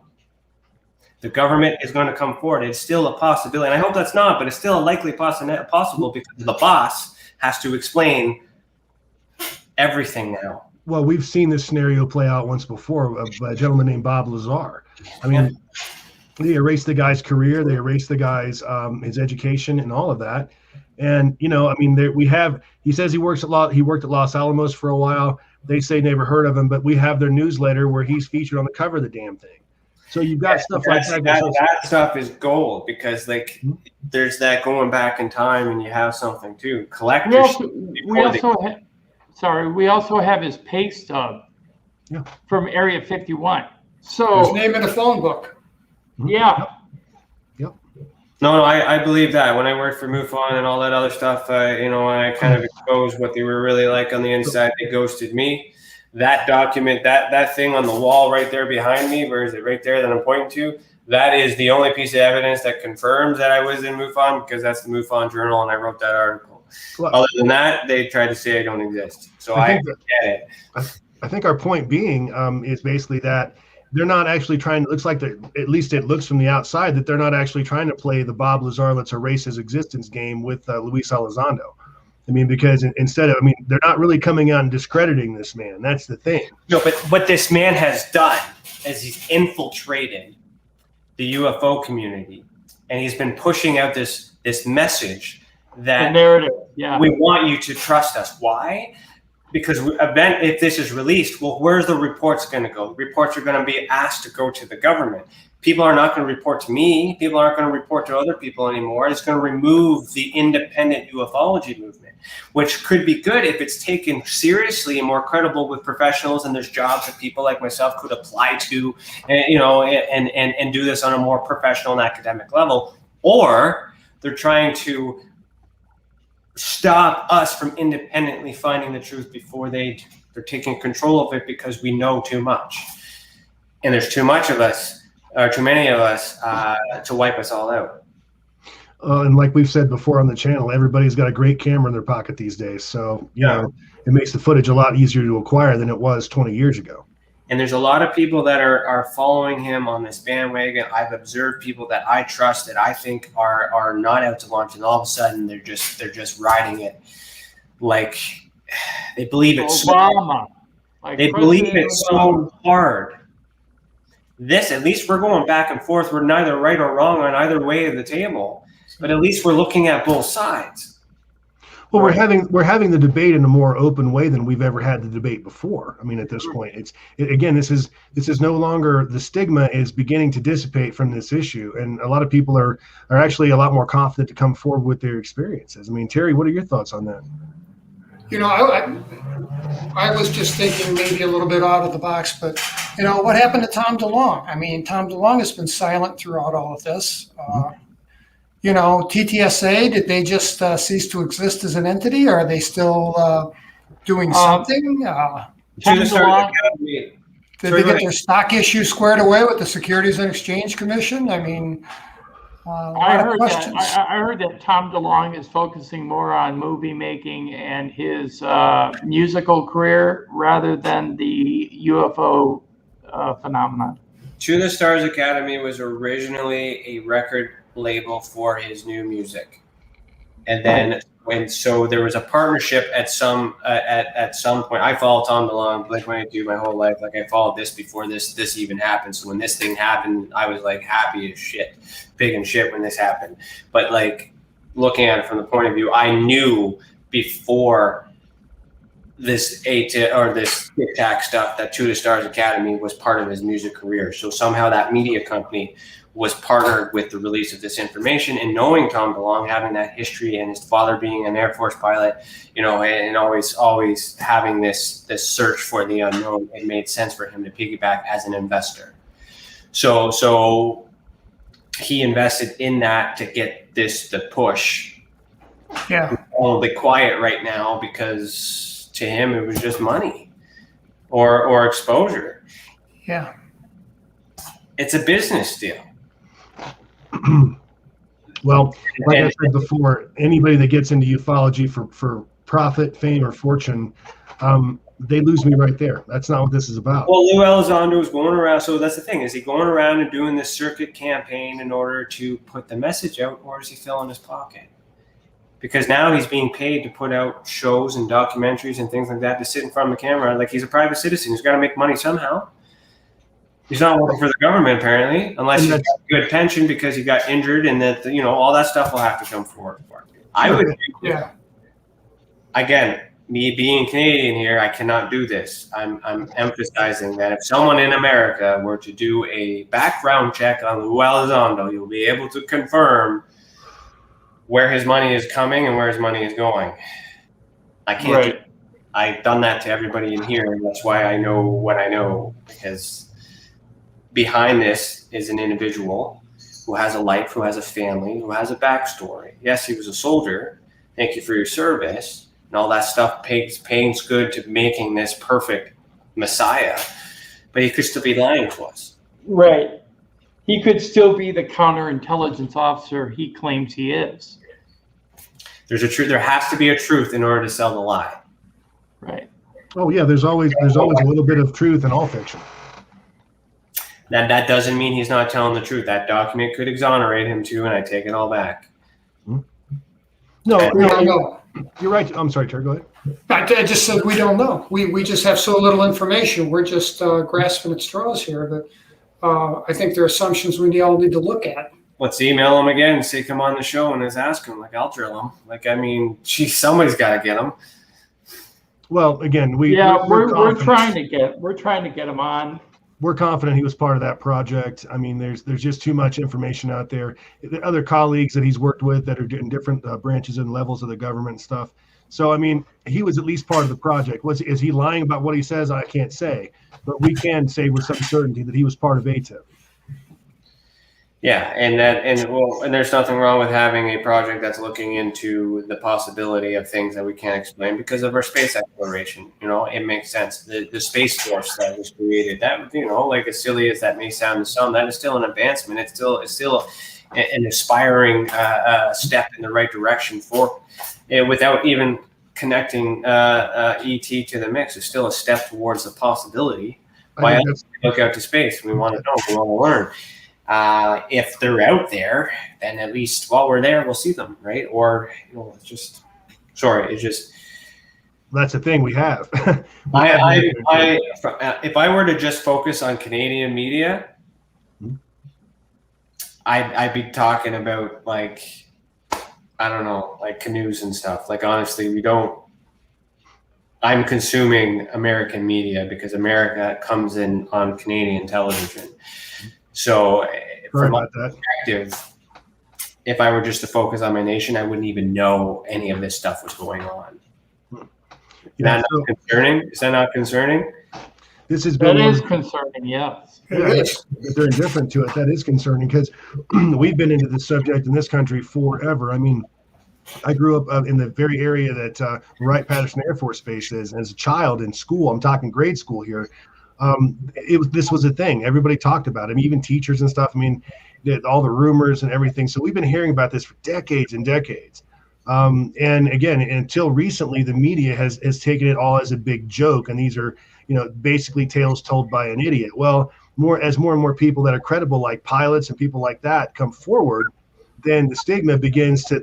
The government is going to come forward. It's still a possibility. And I hope that's not, but it's still a likely possible because the boss has to explain everything now. Well, we've seen this scenario play out once before by a gentleman named Bob Lazar. I mean, they erased the guy's career. They erased the guy's his education and all of that. And, you know, I mean, he says he worked at Los Alamos for a while. They say never heard of him, but we have their newsletter where he's featured on the cover of the damn thing. So you've got stuff like that. That stuff is gold because, like, there's that going back in time, and you have something too. Collectors. We also have his pay stub from Area 51. So his name in the phone book. Yeah. Yep. No, I believe that. When I worked for MUFON and all that other stuff, when I kind of exposed what they were really like on the inside, they ghosted me. That document, that thing on the wall right there behind me, where is it right there that I'm pointing to? That is the only piece of evidence that confirms that I was in MUFON because that's the MUFON Journal and I wrote that article. Well, other than that, they tried to say I don't exist. So I get it. I think our point being is basically that they're not actually trying. It looks like at least it looks from the outside that they're not actually trying to play the Bob Lazar let's erase his existence game with Luis Elizondo. I mean, because instead of, I mean, they're not really coming out and discrediting this man. That's the thing. No, but what this man has done is he's infiltrated the UFO community, and he's been pushing out this message that the narrative. Yeah. we want you to trust us. Why? Because if this is released, well, where's the reports going to go? Reports are going to be asked to go to the government. People are not going to report to me. People aren't going to report to other people anymore. It's going to remove the independent ufology movement, which could be good if it's taken seriously and more credible with professionals. And there's jobs that people like myself could apply to, and do this on a more professional and academic level. Or they're trying to stop us from independently finding the truth before they're taking control of it because we know too much, and there's too much of us, or too many of us, to wipe us all out. And like we've said before on the channel, everybody's got a great camera in their pocket these days, so you know, it makes the footage a lot easier to acquire than it was 20 years ago. And there's a lot of people that are following him on this bandwagon. I've observed people that I trust that I think are not out to lunch, and all of a sudden they're just riding it like they believe it Obama, like they believe it so hard. This, at least we're going back and forth. We're neither right or wrong on either way of the table, but at least we're looking at both sides. Well, we're having the debate in a more open way than we've ever had the debate before. I mean, at this point, this is no longer, the stigma is beginning to dissipate from this issue, and a lot of people are actually a lot more confident to come forward with their experiences. I mean, Terry, what are your thoughts on that? You know, I was just thinking maybe a little bit out of the box, but you know, what happened to Tom DeLonge? I mean, Tom DeLonge has been silent throughout all of this. You know, TTSA, did they just cease to exist as an entity, or are they still doing something? Did they get their stock issue squared away with the Securities and Exchange Commission? I mean, I heard that Tom DeLonge is focusing more on movie making and his musical career rather than the UFO phenomenon. To the Stars Academy was originally a record label for his new music, and then so there was a partnership at some point. I followed Tom DeLonge, Blink-182, my whole life. Like, I followed this before this even happened. So when this thing happened, I was like happy as shit, big and shit when this happened. But like, looking at it from the point of view, I knew before this this Tic Tac stuff that To the Stars Academy was part of his music career. So somehow that media company was partnered with the release of this information, and knowing Tom DeLonge, having that history, and his father being an Air Force pilot, you know, and always having this search for the unknown, it made sense for him to piggyback as an investor. So he invested in that to get the push. yeah, All the quiet right now, because to him it was just money or exposure. yeah. It's a business deal. Well, like I said before, anybody that gets into ufology for profit, fame, or fortune, they lose me right there. That's not what this is about. Well, Lou Elizondo is going around. So that's the thing. Is he going around and doing this circuit campaign in order to put the message out, or is he filling his pocket? Because now he's being paid to put out shows and documentaries and things like that, to sit in front of the camera. Like, he's a private citizen. He's got to make money somehow. He's not working for the government, apparently, unless he's got a good pension because he got injured, and that, you know, all that stuff will have to come forward for. I would, Yeah. Again, me being Canadian here, I cannot do this. I'm emphasizing that if someone in America were to do a background check on Lou Elizondo, you'll be able to confirm where his money is coming and where his money is going. I can't. Right. I've done that to everybody in here, and that's why I know what I know, because behind this is an individual who has a life, who has a family, who has a backstory. Yes, he was a soldier. Thank you for your service. And all that stuff paints good to making this perfect Messiah. But he could still be lying to us. Right. He could still be the counterintelligence officer he claims he is. There's a truth. There has to be a truth in order to sell the lie. Right. Oh yeah, there's always a little bit of truth in all fiction. That doesn't mean he's not telling the truth. That document could exonerate him too, and I take it all back. No, We don't know. you're right. I'm sorry, Terry, go ahead. I just said we don't know. We just have so little information. We're just grasping at straws here. But I think there are assumptions we all need to look at. Let's email him again and say, come on the show and let's ask him. Like, I'll drill him. Like, I mean, geez, somebody's got to get him. Well, again, we're trying to get him on. We're confident he was part of that project. I mean, there's just too much information out there. The other colleagues that he's worked with that are in different branches and levels of the government and stuff. So, I mean, he was at least part of the project. Is he lying about what he says? I can't say, but we can say with some certainty that he was part of ATIP. Yeah, and there's nothing wrong with having a project that's looking into the possibility of things that we can't explain because of our space exploration. You know, it makes sense. The Space Force that was created, that, you know, like as silly as that may sound to some, that is still an advancement. It's still an aspiring step in the right direction for it, without even connecting ET to the mix. It's still a step towards the possibility. Why else look out to space? We want to know. We want to learn. If they're out there, then at least while we're there, we'll see them, right? Or, you know, that's the thing we have. If I were to just focus on Canadian media, I'd be talking about, like, I don't know, like canoes and stuff. Like, honestly, I'm consuming American media because America comes in on Canadian television. So from my perspective, if I were just to focus on my nation, I wouldn't even know any of this stuff was going on. Yeah, Is that not concerning? Is that not concerning? This has been concerning, yes. They're indifferent to it. That is concerning because we've been into this subject in this country forever. I mean, I grew up in the very area that Wright-Patterson Air Force Base is. And as a child in school, I'm talking grade school here, this was a thing. Everybody talked about it. I mean, even teachers and stuff. I mean, all the rumors and everything. So we've been hearing about this for decades and decades. And again, until recently, the media has taken it all as a big joke. And these are, you know, basically tales told by an idiot. Well, more and more people that are credible, like pilots and people like that, come forward, then the stigma begins to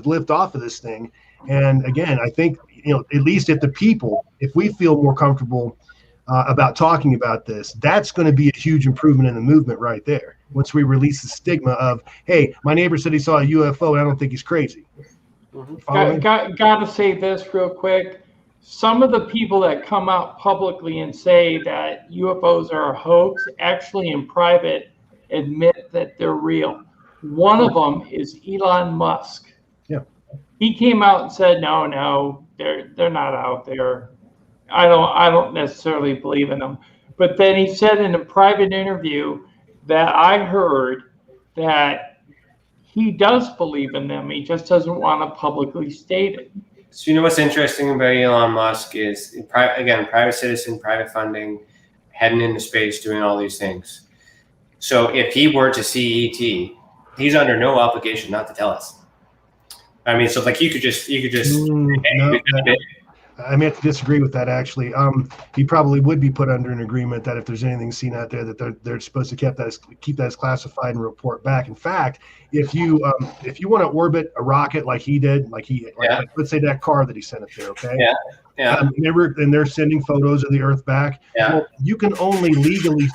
lift off of this thing. And again, I think, you know, at least if we feel more comfortable about talking about this, that's going to be a huge improvement in the movement right there. Once we release the stigma of, hey, my neighbor said he saw a UFO and I don't think he's crazy. Got to say this real quick. Some of the people that come out publicly and say that UFOs are a hoax actually in private admit that they're real. One of them is Elon Musk. Yeah. He came out and said, no, they're not out there. I don't necessarily believe in them. But then he said in a private interview that I heard that he does believe in them. He just doesn't want to publicly state it. So you know what's interesting about Elon Musk is, private citizen, private funding, heading into space, doing all these things. So if he were to see ET, he's under no obligation not to tell us. I mean, so like you could just. I may have to disagree with that, actually. He probably would be put under an agreement that if there's anything seen out there, that they're supposed to keep that as classified and report back. In fact, if you want to orbit a rocket like he did, like let's say that car that he sent up there, okay? Yeah. And they're sending photos of the Earth back. Yeah. Well, you can only legally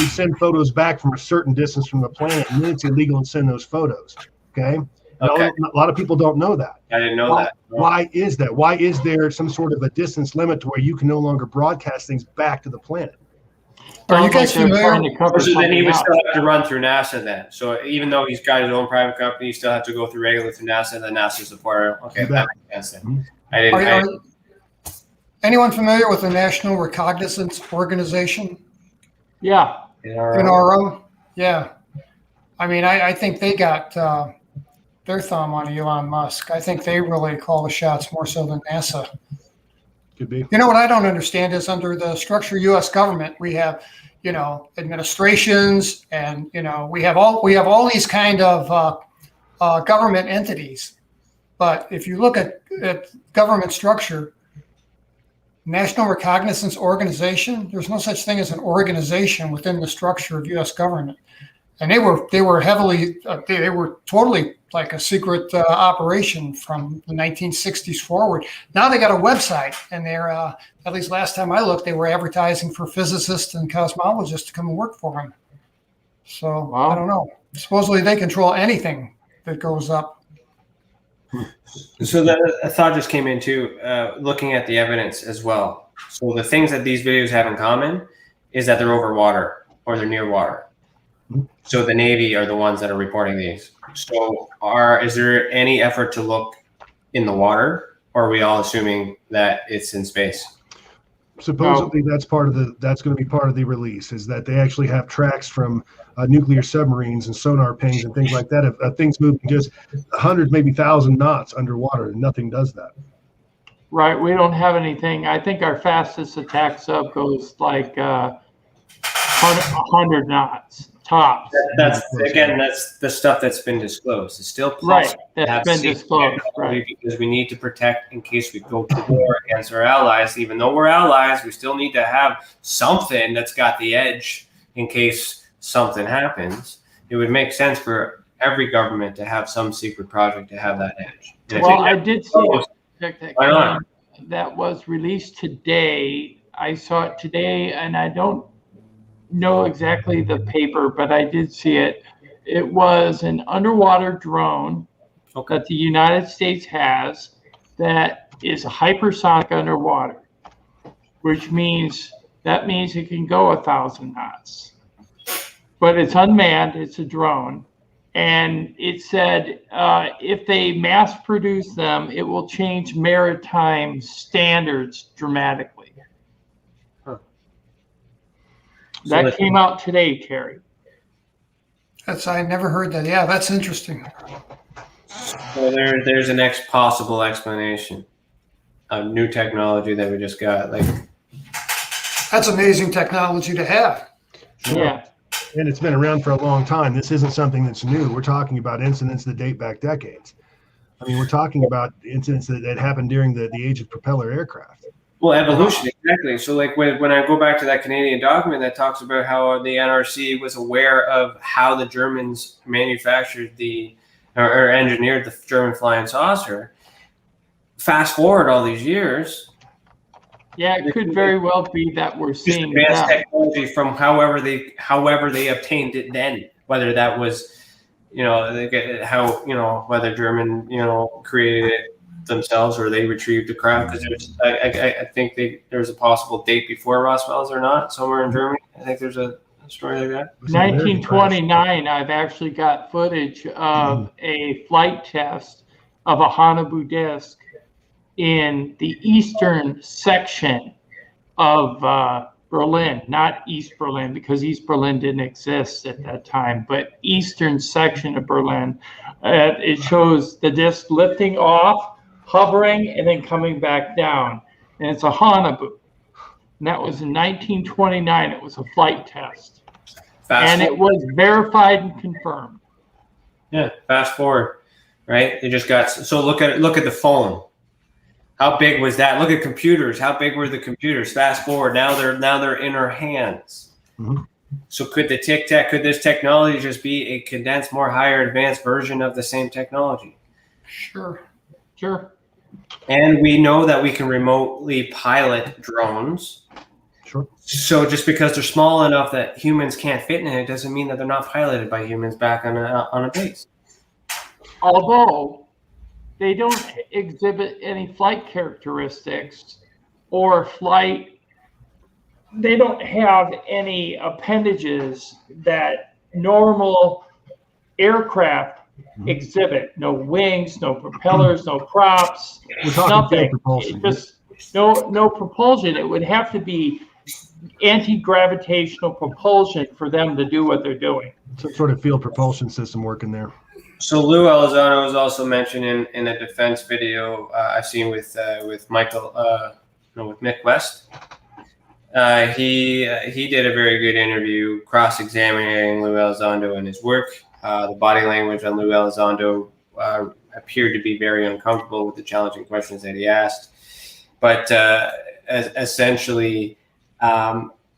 send photos back from a certain distance from the planet, and then it's illegal to send those photos. Okay. Okay. A lot of people don't know that. I didn't know that. Why is that? Why is there some sort of a distance limit to where you can no longer broadcast things back to the planet? Are you guys familiar? So then he would still have to run through NASA then. So even though he's got his own private company, he still have to go through regularly through NASA, then NASA supporter. Okay, that makes sense then. Mm-hmm. Anyone familiar with the National Reconnaissance Organization? Yeah. NRO? Yeah. I mean, I think they got their thumb on Elon Musk. I think they really call the shots more so than NASA. Could be. You know what I don't understand is under the structure of U.S. government, we have, you know, administrations, and you know we have all these kind of government entities. But if you look at government structure, National Reconnaissance Organization. There's no such thing as an organization within the structure of U.S. government. And they were heavily, they were totally like a secret operation from the 1960s forward. Now they got a website, and they're, at least last time I looked, they were advertising for physicists and cosmologists to come and work for them. So wow. I don't know. Supposedly they control anything that goes up. So a thought just came in too, looking at the evidence as well. So the things that these videos have in common is that they're over water or they're near water. So the Navy are the ones that are reporting these. So is there any effort to look in the water, or are we all assuming that it's in space? Supposedly that's going to be part of the release, is that they actually have tracks from nuclear submarines and sonar pings and things like that of things moving just 100, maybe 1,000 knots underwater, and nothing does that. Right. We don't have anything. I think our fastest attack sub goes like 100 knots tops. That's the stuff that's been disclosed. It's still possible. Right. That's been disclosed. Right. Because we need to protect in case we go to war against our allies. Even though we're allies, we still need to have something that's got the edge in case something happens. It would make sense for every government to have some secret project to have that edge. Well, I did see that was released today. I saw it today, and I don't know exactly the paper, but I did see it. It was an underwater drone that the United States has that is hypersonic underwater, which means it can go 1,000 knots. But it's unmanned, it's a drone. And it said if they mass produce them, it will change maritime standards dramatically. That came out today, Terry. I never heard that. Yeah, that's interesting. So there's a next possible explanation of new technology that we just got. That's amazing technology to have. Yeah. And it's been around for a long time. This isn't something that's new. We're talking about incidents that date back decades. I mean, we're talking about incidents that happened during the age of propeller aircraft. Well, evolution, exactly. So when I go back to that Canadian document that talks about how the NRC was aware of how the Germans manufactured or engineered the German flying saucer, fast forward all these years. Yeah, it could very well be that we're seeing advanced technology from however they obtained it then, whether that was, whether German, created it themselves or they retrieved the craft, because I think there's a possible date before Roswell's or not, somewhere in Germany. I think there's a story like that. 1929, I've actually got footage of a flight test of a Haunebu disc in the eastern section of Berlin, not East Berlin, because East Berlin didn't exist at that time, but eastern section of Berlin. It shows the disc lifting off, hovering, and then coming back down. And it's a Haunebu. And that was in 1929. It was a flight test. It was verified and confirmed. Yeah, fast forward, right? They just got, so look at the phone. How big was that? Look at computers. How big were the computers? Fast forward, now they're in our hands. Mm-hmm. So could this technology just be a condensed, more higher advanced version of the same technology? Sure. And we know that we can remotely pilot drones. Sure. So just because they're small enough that humans can't fit in it doesn't mean that they're not piloted by humans back on a base. Although they don't exhibit any flight characteristics or they don't have any appendages that normal aircraft exhibit. No wings, no propellers, no props, nothing. Just no propulsion. It would have to be anti-gravitational propulsion for them to do what they're doing. Some sort of field propulsion system working there. So Lou Elizondo was also mentioned in a defense video I've seen with Mick West. He did a very good interview cross-examining Lou Elizondo and his work. The body language on Lou Elizondo appeared to be very uncomfortable with the challenging questions that he asked. But essentially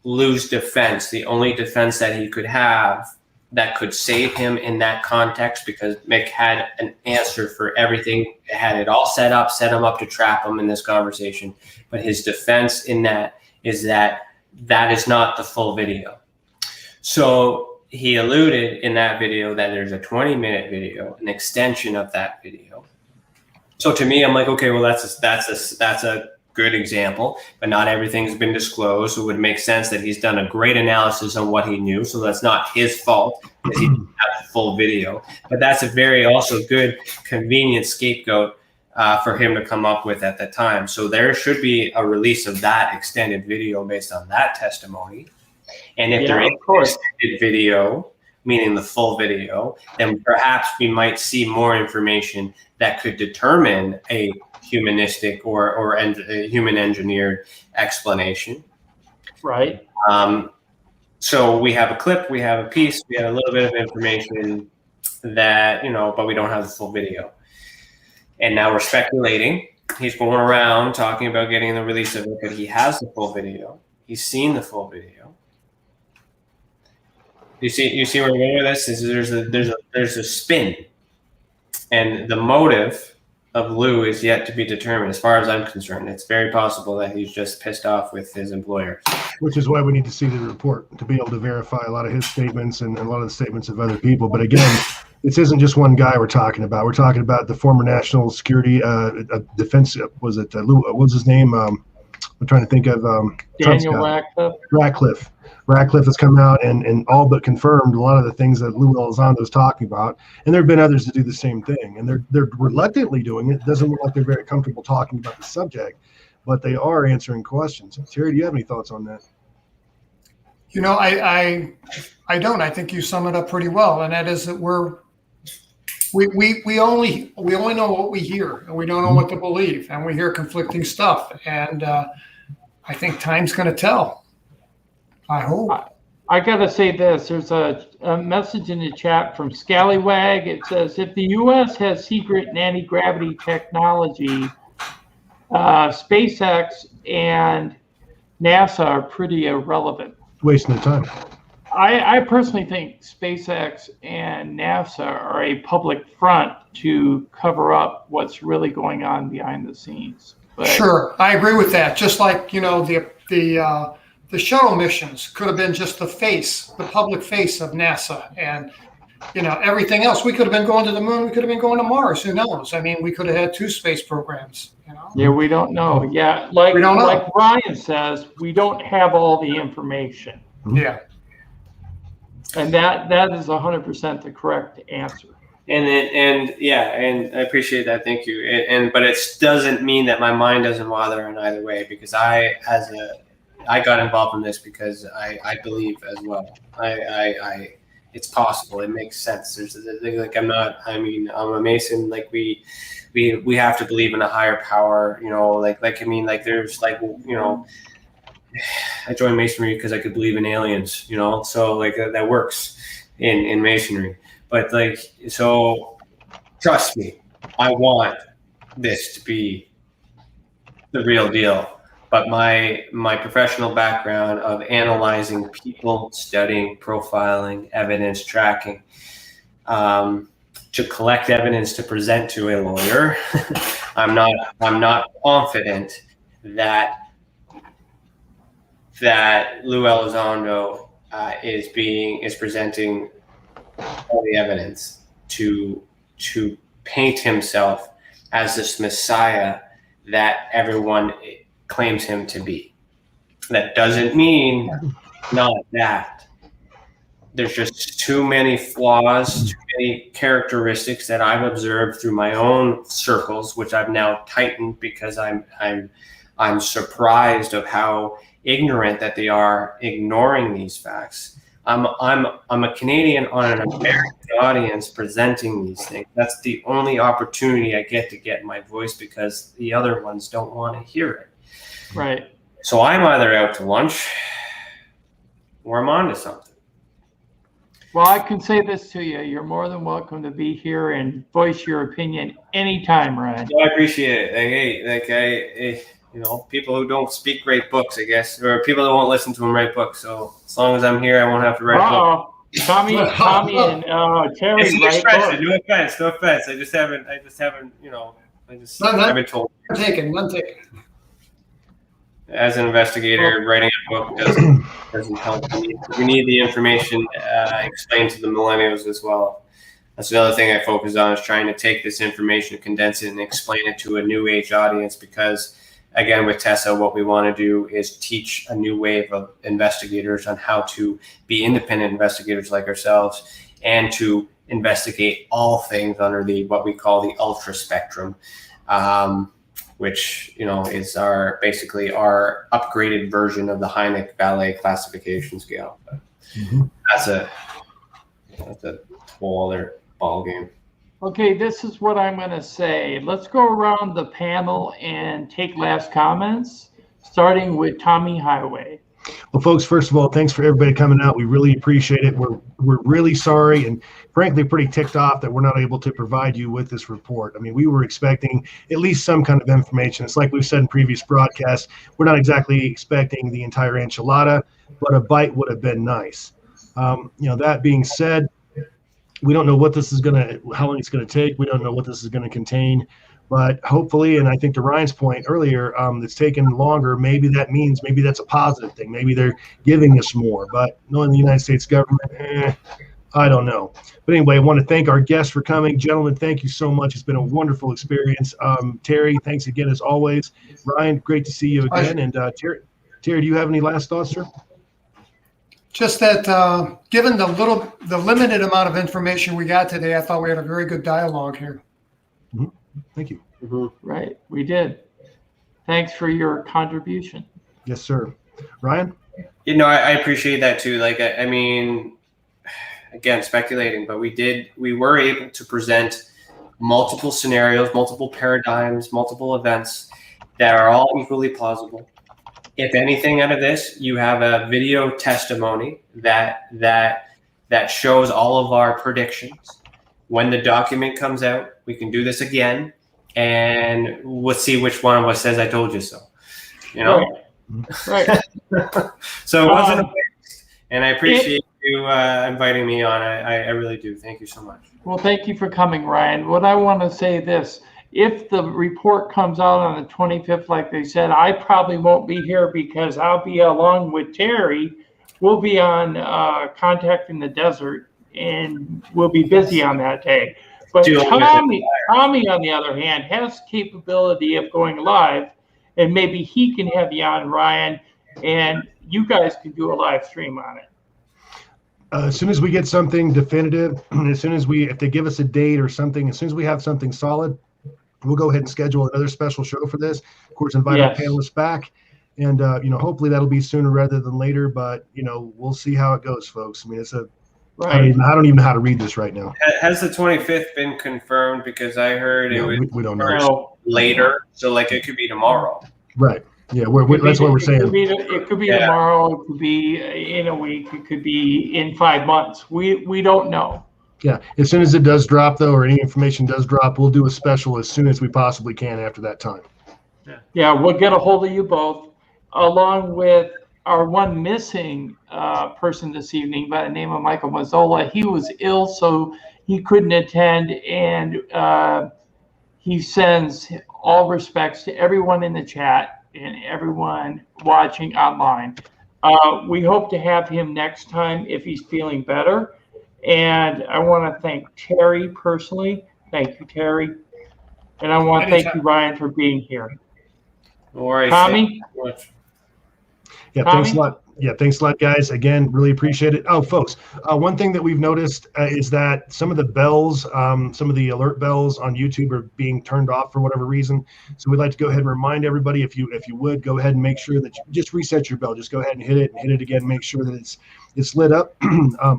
Lou's defense, the only defense that he could have that could save him in that context, because Mick had an answer for everything, had it all set him up to trap him in this conversation. But his defense in that is that is not the full video. So he alluded in that video that there's a 20-minute video, an extension of that video. So to me, I'm like, okay, well, that's a good example, but not everything's been disclosed. So it would make sense that he's done a great analysis on what he knew. So that's not his fault because he didn't have the full video. But that's a very also good, convenient scapegoat for him to come up with at the time. So there should be a release of that extended video based on that testimony. And if there is an extended video, meaning the full video, then perhaps we might see more information that could determine a humanistic or a human engineered explanation. Right. So we have a clip, we have a piece, we have a little bit of information that, but we don't have the full video. And now we're speculating. He's going around talking about getting the release of it, but he has the full video. He's seen the full video. You see where we're going with this? There's a spin, and the motive of Lou is yet to be determined. As far as I'm concerned, it's very possible that he's just pissed off with his employer. Which is why we need to see the report to be able to verify a lot of his statements and a lot of the statements of other people. But again, this isn't just one guy we're talking about. We're talking about the former national security defense. Was it Lou? What was his name? I'm trying to think of Daniel Radcliffe has come out and all but confirmed a lot of the things that Lou Elizondo was talking about, and there have been others that do the same thing, and they're reluctantly doing it. It doesn't look like they're very comfortable talking about the subject, but they are answering questions. Terry, do you have any thoughts on that? I don't. I think you sum it up pretty well, and that is that we only know what we hear, and we don't know what to believe, and we hear conflicting stuff, and I think time's going to tell. I hope. I got to say this. There's a message in the chat from Scallywag. It says, if the U.S. has secret anti-gravity technology, SpaceX and NASA are pretty irrelevant. Wasting the time. I personally think SpaceX and NASA are a public front to cover up what's really going on behind the scenes. But sure, I agree with that. Just like, the shuttle missions could have been just the public face of NASA, and everything else. We could have been going to the moon. We could have been going to Mars. Who knows? I mean, we could have had 2 space programs. Yeah, we don't know. Yeah, like Ryan says, we don't have all the information. Yeah, and that is 100% the correct answer. And I appreciate that. Thank you. But it doesn't mean that my mind doesn't bother in either way, because I got involved in this because I believe as well. It's possible. It makes sense. I'm a Mason. Like we have to believe in a higher power. I joined Masonry because I could believe in aliens. So that works in Masonry. But so trust me, I want this to be the real deal. But my professional background of analyzing people, studying, profiling, evidence tracking, to collect evidence to present to a lawyer, I'm not confident that Lou Elizondo is presenting all the evidence to paint himself as this messiah that everyone claims him to be. That doesn't mean not that. There's just too many flaws, too many characteristics that I've observed through my own circles, which I've now tightened because I'm surprised of how ignorant that they are ignoring these facts. I'm a Canadian on an American audience presenting these things. That's the only opportunity I get to get my voice, because the other ones don't want to hear it. Right. So I'm either out to lunch or I'm on to something. Well, I can say this to you. You're more than welcome to be here and voice your opinion anytime, Ryan. I appreciate it. people who don't speak write books, I guess, or people that won't listen to them write books. So as long as I'm here, I won't have to write a book. Tommy and Terry It's an write expression. books. No offense. I just haven't, I've been told. None taken. As an investigator, writing a book doesn't help. We need the information explained to the millennials as well. That's another thing I focus on, is trying to take this information, condense it, and explain it to a new age audience. Because, again, with TESA, what we want to do is teach a new wave of investigators on how to be independent investigators like ourselves, and to investigate all things under what we call the ultra spectrum. Which is basically our upgraded version of the Hynek Ballet classification scale. Mm-hmm. That's a whole other ball game. Okay, this is what I'm going to say. Let's go around the panel and take last comments, starting with Tommy Highway. Well, folks, first of all, thanks for everybody coming out. We really appreciate it. We're really sorry and frankly pretty ticked off that we're not able to provide you with this report. I mean, we were expecting at least some kind of information. It's like we've said in previous broadcasts, we're not exactly expecting the entire enchilada, but a bite would have been nice. That being said, we don't know what this is how long it's going to take. We don't know what this is going to contain. But hopefully, and I think to Ryan's point earlier, it's taken longer. Maybe that's a positive thing. Maybe they're giving us more. But knowing the United States government, I don't know. But anyway, I want to thank our guests for coming. Gentlemen, thank you so much. It's been a wonderful experience. Terry, thanks again as always. Ryan, great to see you again. And Terry, do you have any last thoughts, sir? Just that given the limited amount of information we got today, I thought we had a very good dialogue here. Mm-hmm. Thank you. Mm-hmm. Right, we did. Thanks for your contribution. Yes, sir. Ryan? I appreciate that too. Like, I mean, again, speculating, but we were able to present multiple scenarios, multiple paradigms, multiple events that are all equally plausible. If anything out of this, you have a video testimony that shows all of our predictions. When the document comes out, we can do this again, and we'll see which one of us says "I told you so." Right. So it wasn't a waste, and I appreciate you inviting me on. I really do. Thank you so much. Well, thank you for coming, Ryan. What I want to say this: if the report comes out on the 25th, like they said, I probably won't be here because I'll be along with Terry. We'll be on Contacting the Desert, and we'll be busy on that day. But Tommy, on the other hand, has capability of going live, and maybe he can have you on, Ryan, and you guys can do a live stream on it. As soon as we get something definitive, if they give us a date or something, as soon as we have something solid, we'll go ahead and schedule another special show for this. Of course, invite our panelists back, and hopefully that'll be sooner rather than later. But we'll see how it goes, folks. I mean, it's I don't even know how to read this right now. Has the 25th been confirmed? Because I heard we don't know later, so like it could be tomorrow. Right. Yeah, that's what we're saying. It could be tomorrow. It could be in a week. It could be in 5 months. We don't know. Yeah. As soon as it does drop, though, or any information does drop, we'll do a special as soon as we possibly can after that time. Yeah, we'll get a hold of you both, along with our one missing person this evening by the name of Michael Mazzola. He was ill, so he couldn't attend, and he sends all respects to everyone in the chat and everyone watching online. We hope to have him next time if he's feeling better. And I want to thank Terry personally. Thank you, Terry. And I want to thank you, Ryan, for being here. No worries. Tommy? Yeah, thanks a lot. Yeah, thanks a lot, guys. Again, really appreciate it. Oh, folks, one thing that we've noticed is that some of the bells, some of the alert bells on YouTube are being turned off for whatever reason. So we'd like to go ahead and remind everybody, if you would, go ahead and make sure that you just reset your bell. Just go ahead and hit it again. Make sure that it's lit up.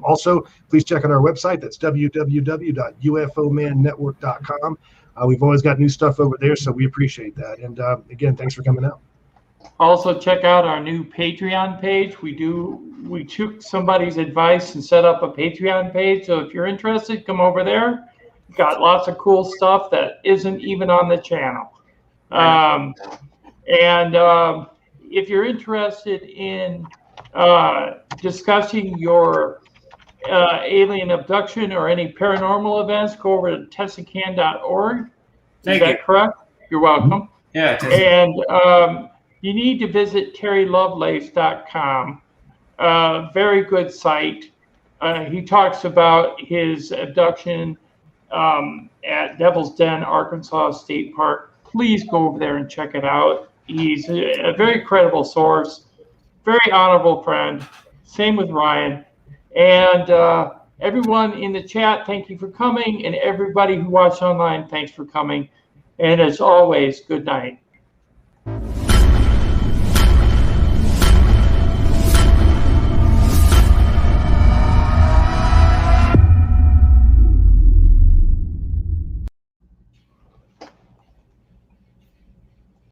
Also, please check out our website. That's www.ufomannetwork.com. We've always got new stuff over there, so we appreciate that. And again, thanks for coming out. Also, check out our new Patreon page. We took somebody's advice and set up a Patreon page. So if you're interested, come over there. We've got lots of cool stuff that isn't even on the channel. And if you're interested in discussing your alien abduction or any paranormal events, go over to tesacan.org. Is that correct? You're welcome. Yeah. And you need to visit terrylovelace.com. Very good site. He talks about his abduction at Devil's Den, Arkansas State Park. Please go over there and check it out. He's a very credible source, very honorable friend. Same with Ryan. And everyone in the chat, thank you for coming. And everybody who watched online, thanks for coming. And as always, good night.